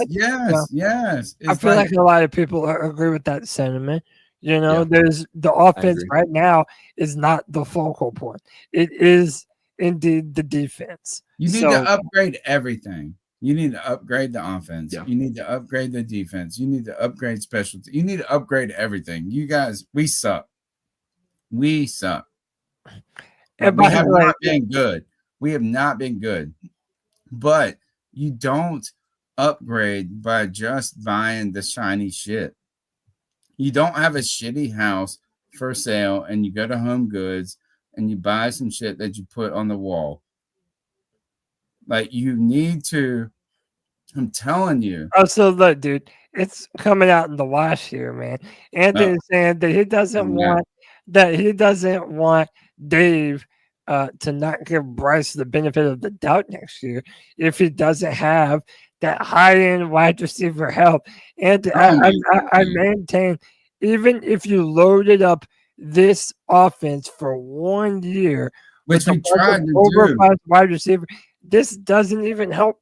I feel like a lot of people agree with that sentiment. There's the offense right now is not the focal point. It is indeed the defense.
You need to upgrade everything. You need to upgrade the offense. Yeah. You need to upgrade the defense. You need to upgrade specialty. You need to upgrade everything. You guys, we suck. We suck. And we have not been good. We have not been good. But you don't upgrade by just buying the shiny shit. You don't have a shitty house for sale and you go to Home Goods and you buy some shit that you put on the wall. Like, you need to, I'm telling you.
Oh, so look, dude, it's coming out in the wash here, man. Anthony's saying that he doesn't want Dave to not give Bryce the benefit of the doubt next year if he doesn't have that high-end wide receiver help. And I maintain, even if you loaded up this offense for 1 year,
which we tried to
overpriced wide receiver, this doesn't even help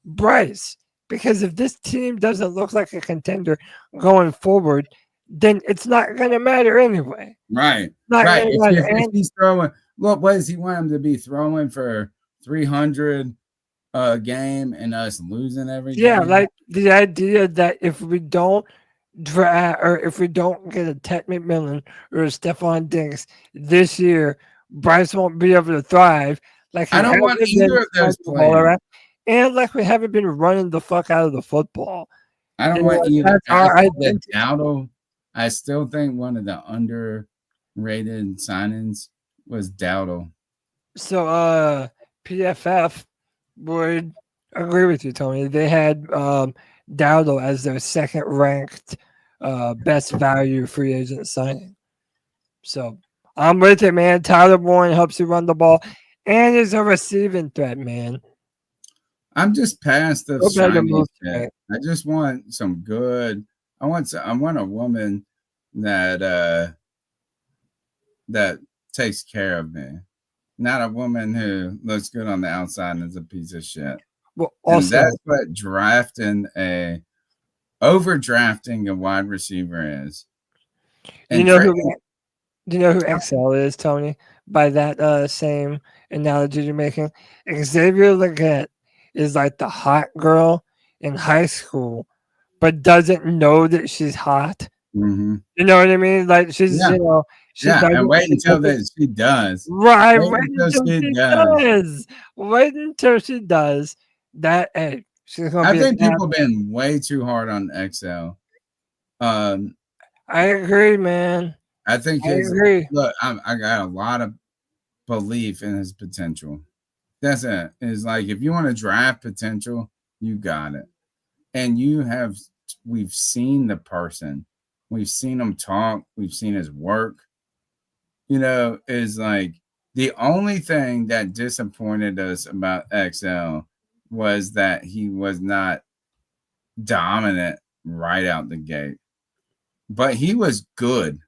Bryce, because if this team doesn't look like a contender going forward, then it's not going to matter anyway.
Right. If he's throwing, what does he want him to be throwing for 300 a game and us losing every game?
Yeah, like the idea that if we don't draft or if we don't get a Ted McMillan or a Stephon Diggs this year, Bryce won't be able to thrive. Like,
I don't want either of those players.
And like, we haven't been running the fuck out of the football.
I don't want either. Dowdle, I still think one of the underrated signings was Dowdle.
So PFF would agree with you, Tony. They had Dowdle as their second ranked best value free agent signing. So I'm with it, man. Tyler Bourne helps you run the ball and is a receiving threat, man.
I'm just past the shiny shit. I just want some good. I want a woman that takes care of me, not a woman who looks good on the outside and is a piece of shit.
Well, also,
and that's what overdrafting a wide receiver is.
And do you know who XL is, Tony? By that same analogy you're making, Xavier Legette is like the hot girl in high school, but doesn't know that she's hot.
Mm-hmm.
You know what I mean? Like, she's
and wait until she does.
Right, wait until she does. Wait until she does that. Hey, she's gonna
I think people have been way too hard on XL.
I agree, man.
I think
I agree.
Look, I got a lot of belief in his potential. That's it. It's like, if you want to draft potential, you got it. And we've seen the person. We've seen him talk. We've seen his work. Is like, the only thing that disappointed us about XL was that he was not dominant right out the gate. But he was good.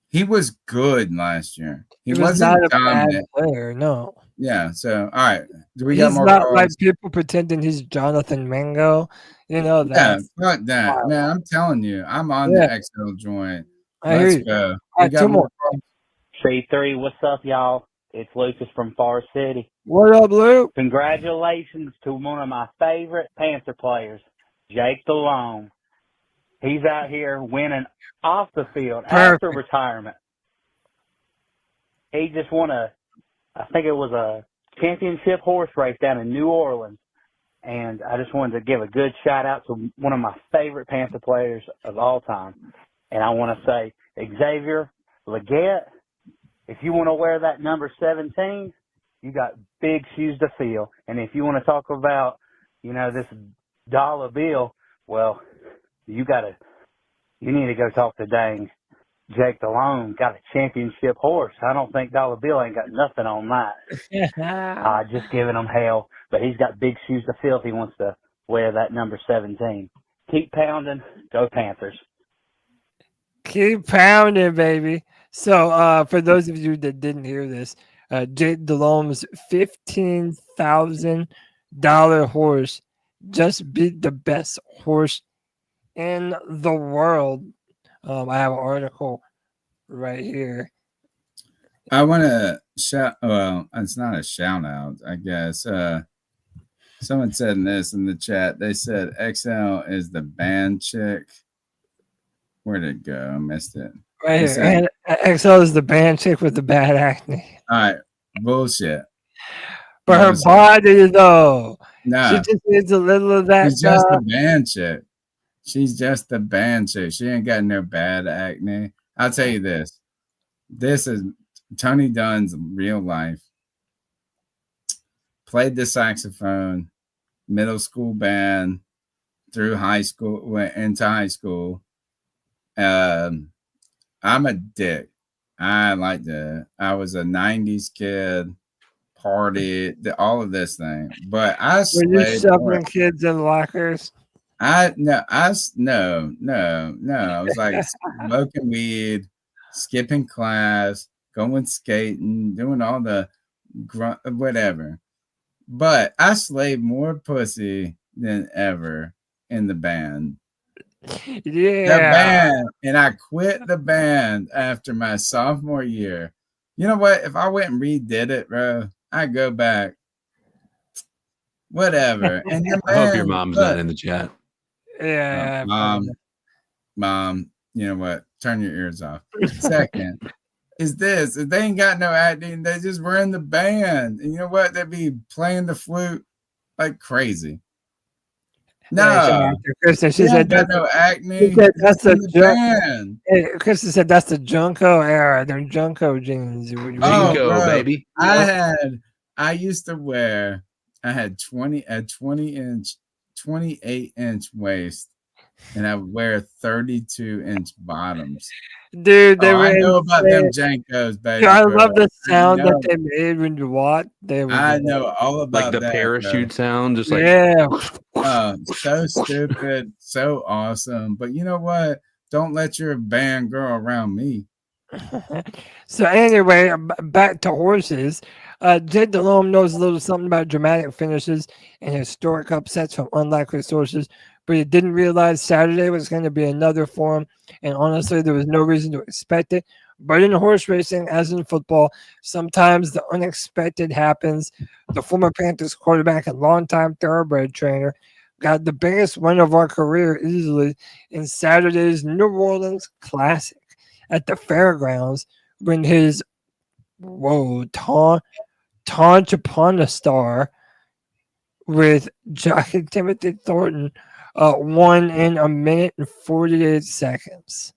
He was good last year. He wasn't
not a
dominant
bad player, no.
Yeah. So, all right. Do we
He's
got more?
Not like people pretending he's Jonathan Mango.
Fuck that, man. I'm telling you, I'm on the XL joint. Let's go.
We got more.
C3, what's up, y'all? It's Lucas from Far City.
What up, Luke?
Congratulations to one of my favorite Panther players, Jake Delhomme. He's out here winning off the field after retirement. He just won I think it was a championship horse race down in New Orleans. And I just wanted to give a good shout out to one of my favorite Panther players of all time. And I want to say, Xavier Legette, if you want to wear that number 17, you got big shoes to fill. And if you want to talk about, this dollar bill, well, you need to go talk to dang Jake Delhomme. Got a championship horse. I don't think Dollar Bill ain't got nothing on that. Just giving him hell. But he's got big shoes to fill if he wants to wear that number 17. Keep pounding. Go Panthers.
Keep pounding, baby. So, for those of you that didn't hear this, Jake Delhomme's $15,000 horse just beat the best horse in the world. I have an article right here.
I want to shout. Well, it's not a shout out, I guess. Someone said this in the chat. They said XL is the band chick. Where'd it go? I missed it.
Right here. Said, and XL is the band chick with the bad acne.
All right. Bullshit.
But her body, though.
No.
She just needs a little of that.
She's just the band chick. She's just the band chick. She ain't got no bad acne. I'll tell you this. This is Tony Dunn's real life. Played the saxophone, middle school band, through high school, went into high school. I'm a dick. I was a 90s kid, partied, all of this thing. But I
Were you shoving kids in lockers?
No. I was like smoking weed, skipping class, going skating, doing all the whatever. But I slaved more pussy than ever in the band.
Yeah.
The band. And I quit the band after my sophomore year. You know what? If I went and redid it, bro, I'd go back. Whatever. And the
I hope your mom's not in the chat.
Yeah.
Mom, you know what? Turn your ears off. Second. Is this if they ain't got no acting, they just were in the band, and you know what, they'd be playing the flute like crazy. No,
Kristen, she said
got no acne.
She said that's the
band.
Kristen said that's the Junko era. They're Junko jeans.
Junko, baby.
I used to wear. I had 28 inch waist, and I wear 32-inch bottoms.
Dude, they were.
I know about them Jankos, baby.
Dude, I love the sound that they made when you walked.
I know all about
like the
that,
parachute sound, just like
so stupid, so awesome. But you know what? Don't let your band grow around me.
So anyway, back to horses. Jake Delhomme knows a little something about dramatic finishes and historic upsets from unlikely sources, but he didn't realize Saturday was going to be another for him, and honestly, there was no reason to expect it. But in horse racing, as in football, sometimes the unexpected happens. The former Panthers quarterback and longtime thoroughbred trainer got the biggest win of our career easily in Saturday's New Orleans Classic at the fairgrounds when his Taunch upon a Star with jockey Timothy Thornton won in a minute and 48 seconds.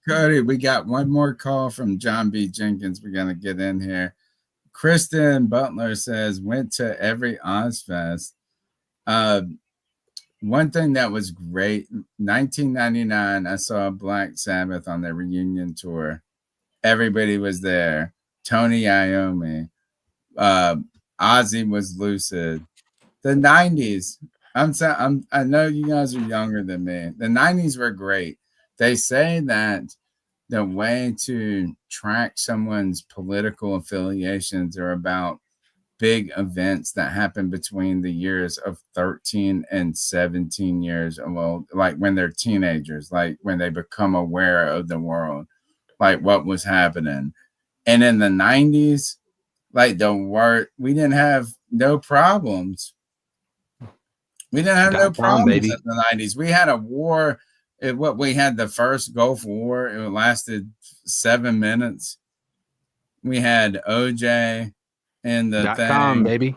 Cody, we got one more call from John B. Jenkins. We're going to get in here. Kristen Butler says, went to every Ozfest. One thing that was great, 1999, I saw Black Sabbath on their reunion tour. Everybody was there. Tony Iommi. Ozzy was lucid. The 90s. I know you guys are younger than me. The 90s were great. They say that the way to track someone's political affiliations are about big events that happen between the years of 13 and 17 years old, like when they're teenagers, like when they become aware of the world, like what was happening. And in the 90s, like we didn't have no problems. We didn't have no problems in the 90s. We had a war. We had the first Gulf War. It lasted 7 minutes. We had OJ and the thing.
Baby.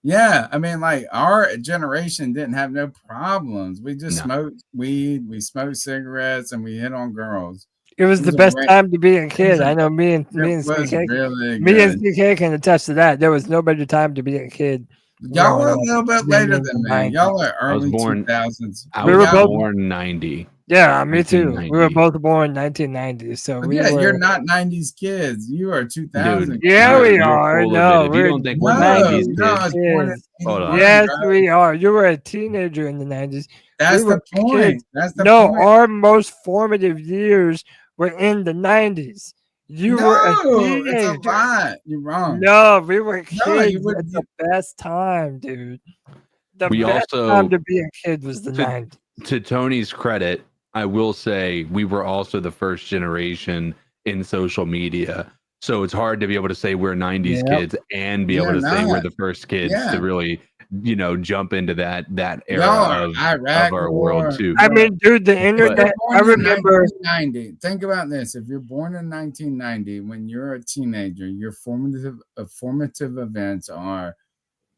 Yeah, I mean, like our generation didn't have no problems. We just smoked weed, we smoked cigarettes, and we hit on girls.
It was the best time to be a kid. I know me and CK can attest to that. There was no better time to be a kid.
Y'all were a little bit later than me. Y'all are early 2000s.
I was born 90.
Yeah, me too. We were
1990.
both born 1990, so we
Yeah,
were.
you're not 90s kids. You are 2000.
Dude,
Yeah, we
you're
are.
full of
No,
it. If you
we're
don't think we're
No,
90s
no, I
kids,
was born in
kids.
hold on.
81,
Yes,
bro.
we are. You were a teenager in the 90s.
That's
We were
the point.
kids.
That's the
No,
point.
our most formative years were in the 90s. You were a
No, it's a
teenager.
lie. You're wrong.
No, we were kids.
No, you would.
It's the best time, dude. The
We
best
also-
time to be a kid was the
to-
90s.
To Tony's credit, I will say we were also the first generation in social media. So it's hard to be able to say we're 90s
Yep.
kids and be
You're
able to say we're
not.
the first kids
Yeah.
to really, jump into that era
Y'all,
of
Iraq
our
War.
world too.
I mean, dude, the
If you're
internet.
born
I
in
remember.
1990, think about this. If you're born in 1990, when you're a teenager, your formative events are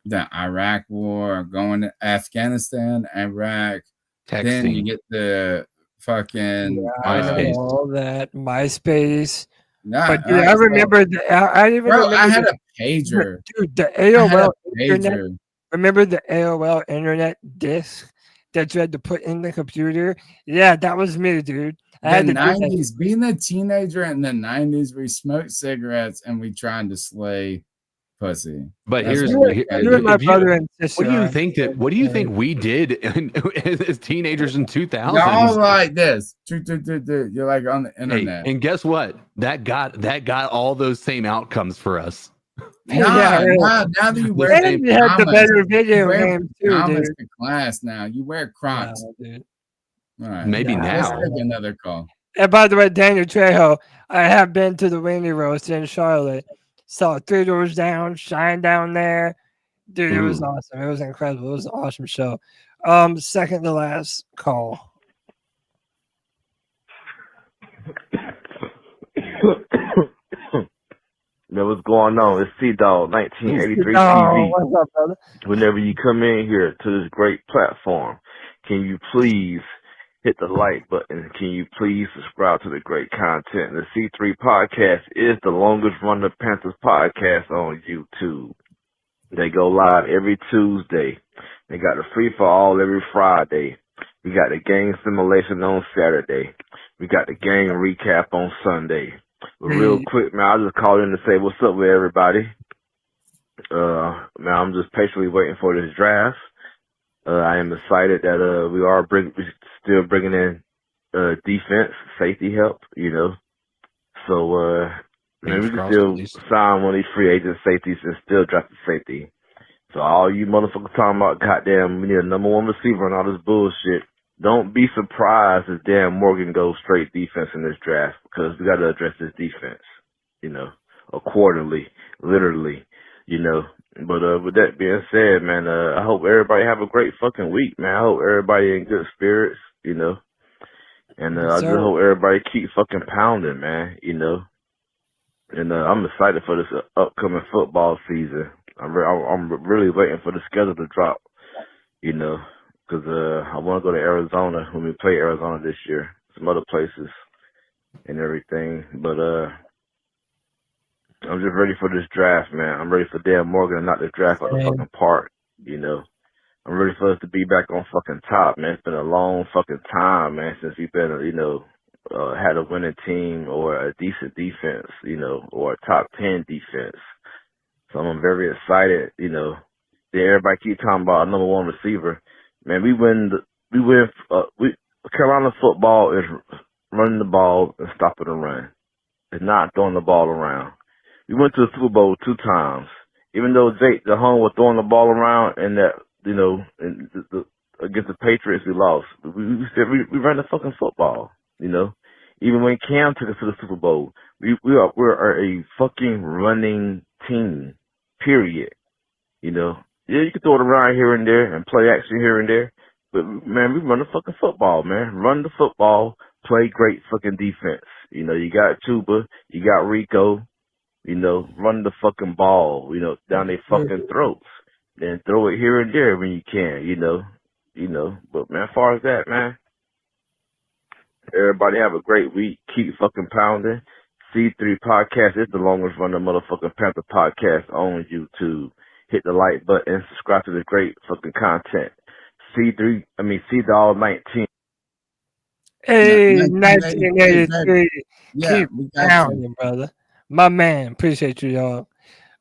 the Iraq War, going to Afghanistan, Iraq. Then you
Texting.
get the fucking
MySpace.
All that MySpace.
Nah,
But dude, I
alright, so-
remember I even
bro,
remember
I had
the,
a pager.
dude, the
I had
AOL
a
internet.
pager.
Remember the AOL internet disc that you had to put in the computer? Yeah, that was me, dude. I had
The
to do that.
90s, being a teenager in the 90s, we smoked cigarettes and we tried to slay pussy.
But
That's
here's
what
You
we
and my
if you-
brother and sister.
what do you
are-
think we did as teenagers in 2000s?
Y'all like this. You're like on the
Hey,
internet.
and guess what? That got all those same outcomes for us.
Yeah, really.
now that you wear
And you had the
pajamas,
better
you
video
wear
games too,
pajamas
dude.
to class now. You wear Crocs.
No, dude.
All right.
Maybe
No.
Let's
now.
take another call.
And by the way, Daniel Trejo, I have been to the Weenie Roast in Charlotte. Saw 3 Doors Down, Shine down there. Dude, it was
Ooh.
awesome. It was incredible. It was an awesome show. Second to last call.
Yo, what's going on? It's T-Dog, 1983
Oh,
TV.
what's up, brother?
Whenever you come in here to this great platform, can you please hit the like button? Can you please subscribe to the great content? The C3 Podcast is the longest running Panthers podcast on YouTube. They go live every Tuesday. They got the free for all every Friday. We got the game simulation on Saturday. We got the game recap on Sunday. But real quick, man, I'll just call in to say what's up with everybody. Man, I'm just patiently waiting for this draft. I am excited that we are still bringing in defense, safety help, you know. So man, we can still sign one of these free agent safeties and still draft a safety. So all you motherfuckers talking about, goddamn, we need a number one receiver and all this bullshit. Don't be surprised if Dan Morgan goes straight defense in this draft, because we got to address this defense, you know, accordingly, literally, you know. But with that being said, man, I hope everybody have a great fucking week, man. I hope everybody in good spirits, you know. And I just hope everybody keep fucking pounding, man, you know. And I'm excited for this upcoming football season. I'm really waiting for the schedule to drop, you know, because I want to go to Arizona when we play Arizona this year, some other places and everything. But I'm just ready for this draft, man. I'm ready for Dan Morgan to knock the draft out of the fucking park, you know. I'm ready for us to be back on fucking top, man. It's been a long fucking time, man, since we've been, you know, had a winning team or a decent defense, you know, or a top 10 defense. So I'm very excited, you know. Everybody keep talking about a number one receiver. Man, Carolina football is running the ball and stopping the run. It's not throwing the ball around. We went to the Super Bowl 2 times. Even though Delhomme was throwing the ball around and that, you know, against the Patriots, we lost. We ran the fucking football, you know. Even when Cam took us to the Super Bowl, we're a fucking running team, period. You know, yeah, you can throw it around here and there and play action here and there, but man, we run the fucking football, man. Run the football, play great fucking defense. You know, you got Tuba, you got Rico, you know, run the fucking ball, you know, down their fucking throats. Then throw it here and there when you can, you know. But man, as far as that, man, everybody have a great week. Keep fucking pounding. C3 Podcast is the longest running motherfucking Panther podcast on YouTube. Hit the like button, subscribe to the great fucking content. C-Dog 19.
Hey,
1983.
1983.
Yeah,
Keep
we got
pounding,
you.
brother. My man. Appreciate you, y'all.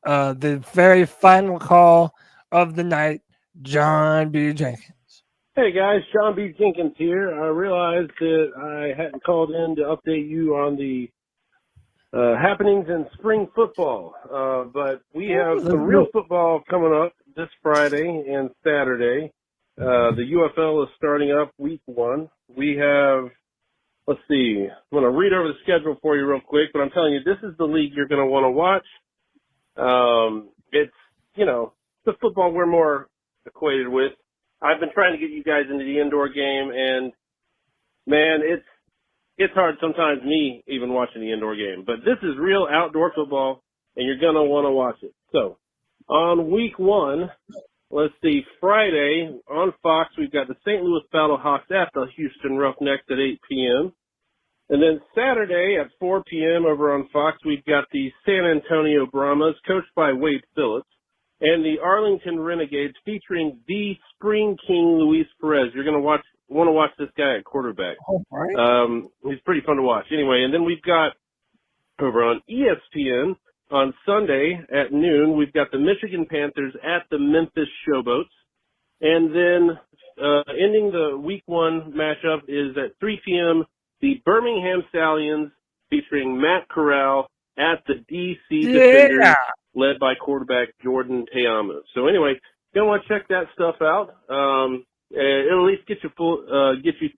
The very final call of the night, John B. Jenkins.
Hey guys, John B. Jenkins here. I realized that I hadn't called in to update you on the happenings in spring football, but we have some real football coming up this Friday and Saturday. The UFL is starting up week 1. We have, let's see, I'm going to read over the schedule for you real quick, but I'm telling you, this is the league you're going to want to watch. It's, the football we're more acquainted with. I've been trying to get you guys into the indoor game, and man, it's hard sometimes me even watching the indoor game. But this is real outdoor football, and you're going to want to watch it. So on week 1, let's see, Friday on Fox, we've got the St. Louis Battlehawks at the Houston Roughnecks at 8 p.m. And then Saturday at 4 p.m. over on Fox, we've got the San Antonio Brahmas, coached by Wade Phillips, and the Arlington Renegades featuring the Spring King Luis Perez. You're going to want to watch this guy at quarterback.
Oh, right.
He's pretty fun to watch. Anyway, and then we've got over on ESPN on Sunday at noon, we've got the Michigan Panthers at the Memphis Showboats. And then ending the week 1 matchup is at 3 p.m., the Birmingham Stallions featuring Matt Corral at the DC Defenders, led by quarterback Jordan Teamu. So anyway, you're going to want to check that stuff out. It'll at least get you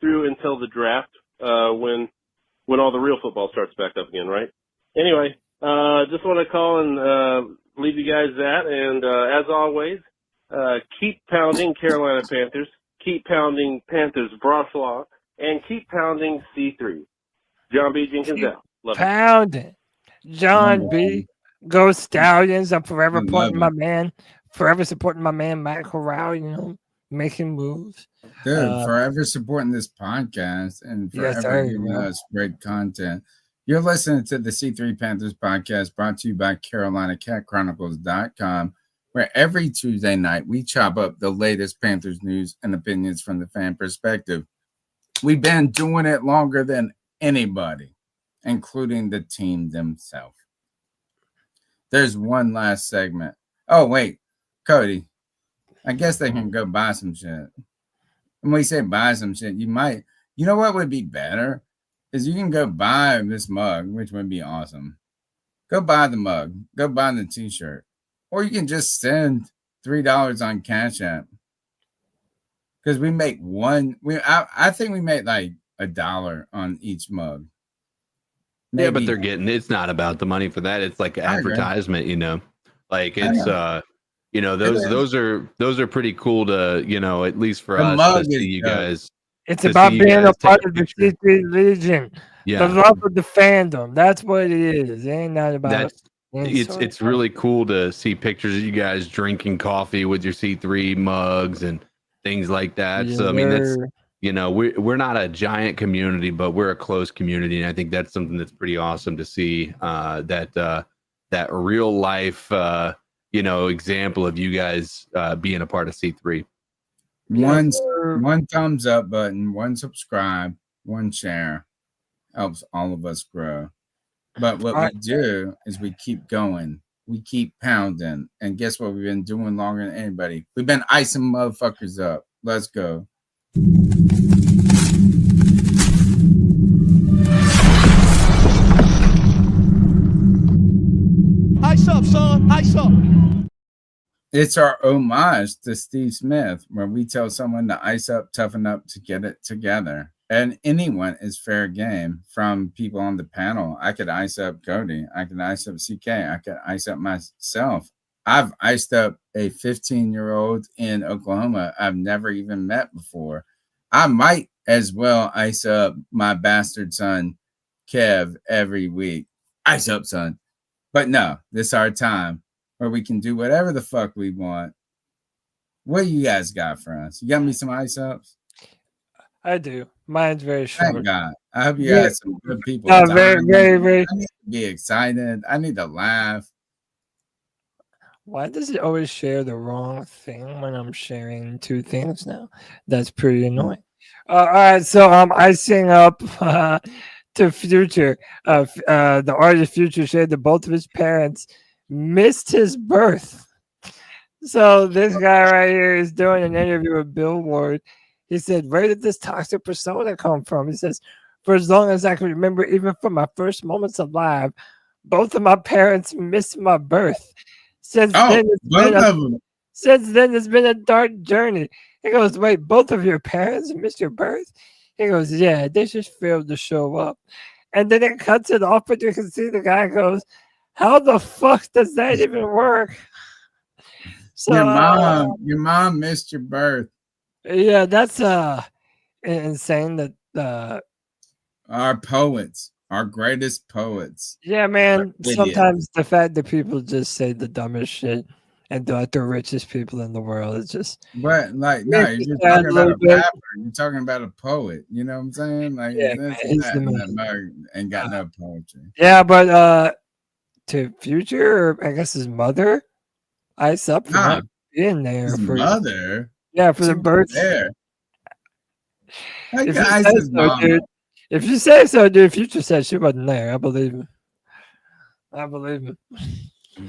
through until the draft, when all the real football starts back up again, right? Anyway, just want to call and leave you guys that. And as always, keep pounding Carolina Panthers, keep pounding Panthers Brosslaw, and keep pounding C3. John B. Jenkins out. Love
Pounding. John B. Go Stallions. I'm forever supporting my man. Forever supporting my man, Matt Corral, making moves.
Dude, forever supporting this podcast and forever giving us great content. You're listening to the C3 Panthers Podcast, brought to you by CarolinaCatChronicles.com, where every Tuesday night we chop up the latest Panthers news and opinions from the fan perspective. We've been doing it longer than anybody, including the team themselves. There's one last segment. Oh, wait, Cody, I guess they can go buy some shit. When we say buy some shit, you know what would be better? Is you can go buy this mug, which would be awesome. Go buy the mug. Go buy the t-shirt. Or you can just send $3 on Cash App. Because we make I think we make like $1 on each mug.
Maybe. Yeah, but it's not about the money for that. It's like advertisement, Like it's those are pretty cool to, at least for us to see you guys.
It's about being a part of the C3 Legion.
Yeah.
The love of the fandom. That's what it is. It ain't not about
it's really cool to see pictures of you guys drinking coffee with your C3 mugs and things like that.
Yeah.
So I mean that's we're not a giant community, but we're a close community, and I think that's something that's pretty awesome to see. That real life example of you guys being a part of C3.
One thumbs up button, one subscribe, one share helps all of us grow. But what we do is we keep going. We keep pounding. And guess what? We've been doing longer than anybody. We've been icing motherfuckers up. Let's go.
Ice up, son. Ice up.
It's our homage to Steve Smith, where we tell someone to ice up, toughen up to get it together. And anyone is fair game from people on the panel. I could ice up Cody. I could ice up CK. I could ice up myself. I've iced up a 15-year-old in Oklahoma I've never even met before. I might as well ice up my bastard son, Kev, every week. Ice up, son. But no, this is our time where we can do whatever the fuck we want. What do you guys got for us? You got me some ice ups?
I do. Mine's very short.
Thank God. I hope you got some good people.
No, very, very, very.
I need to be excited. I need to laugh.
Why does it always share the wrong thing when I'm sharing two things now? That's pretty annoying. All right, so I'm icing up to Future. The artist Future said that both of his parents missed his birth. So this guy right here is doing an interview with Billboard. He said, "Where did this toxic persona come from?" He says, "For as long as I can remember, even from my first moments alive, both of my parents missed my birth. Since then, it's been a dark journey." He goes, "Wait, both of your parents missed your birth?" He goes, "Yeah, they just failed to show up." And then it cuts it off, but you can see the guy goes, "How the fuck does that even work?" So
your mom missed your birth.
Yeah, that's insane that
our poets, our greatest poets.
Yeah, man. Sometimes the fact that people just say the dumbest shit and they're like the richest people in the world is just.
But like, no, you're talking about a rapper. You're talking about a poet. You know what I'm saying? Like,
yeah,
ain't got no poetry.
Yeah, but to Future, or I guess his mother, ice up for not being there.
His
for
mother.
Yeah, for the birth.
There.
If you say so, dude, Future said she wasn't there. I believe him.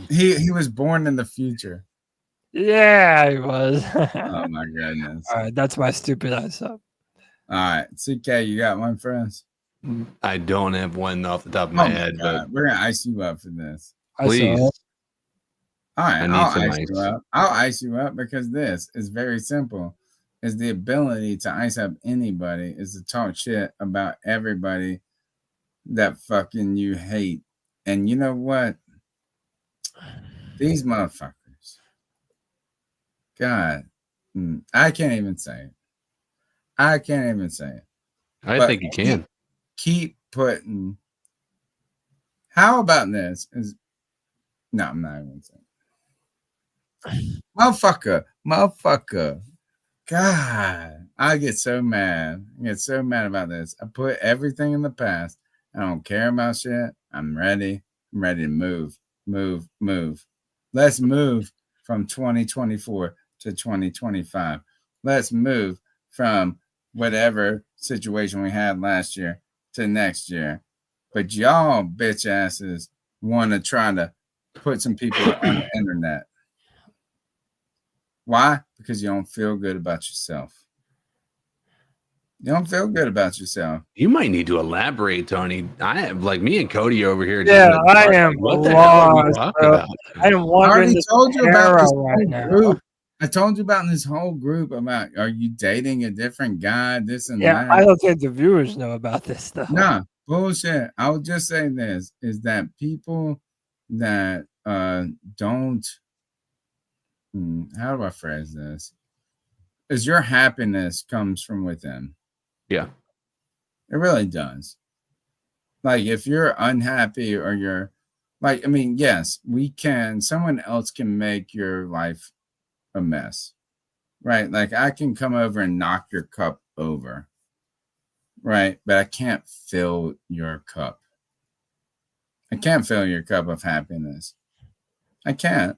He was born in the future.
Yeah, he was.
Oh my goodness.
All right, that's my stupid ice up.
All right, CK, you got one for us?
I don't have one off the top of my head, but
we're gonna ice you up for this.
Please.
All right,
I'll
ice you up because this is very simple. Is the ability to ice up anybody is to talk shit about everybody that fucking you hate. And you know what? These motherfuckers. God, I can't even say it. I
think you can.
Keep putting. How about this? No, I'm not even saying it. Motherfucker. God, I get so mad. About this. I put everything in the past. I don't care about shit. I'm ready. I'm ready to move. Let's move from 2024 to 2025. Let's move from whatever situation we had last year to next year. But y'all bitch asses want to try to put some people on the internet. Why? Because you don't feel good about yourself. You don't feel good about yourself.
You might need to elaborate, Tony. I have like me and Cody over here.
Yeah, I am lost. I am wondering.
I told you about this whole group. I told you about this whole group about are you dating a different guy? This and that.
I don't think the viewers know about this stuff.
No, bullshit. I would just say this is that people that don't. How do I phrase this? Is your happiness comes from within.
Yeah.
It really does. Like if you're unhappy or you're like, I mean, yes, someone else can make your life a mess, right? Like I can come over and knock your cup over, right? But I can't fill your cup. I can't fill your cup of happiness. I can't.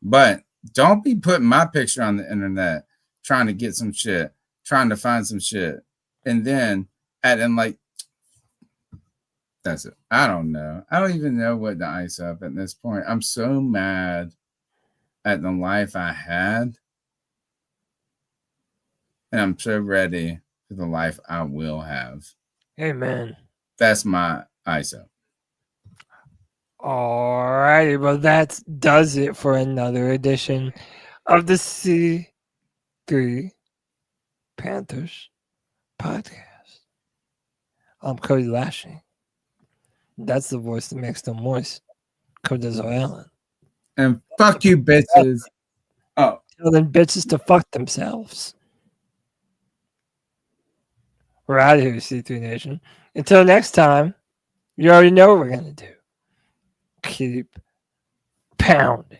But don't be putting my picture on the internet trying to get some shit, trying to find some shit, and then adding like, that's it. I don't know. I don't even know what to ice up at this point. I'm so mad at the life I had, and I'm so ready for the life I will have.
Amen.
That's my ice up.
All righty, well, that does it for another edition of the C3 Panthers Podcast. I'm Cody Lashing. That's the voice that makes them moist. Cody Allen.
And fuck you, bitches. Oh.
Tell them bitches to fuck themselves. We're out of here, C3 Nation. Until next time, you already know what we're going to do. Keep pounding.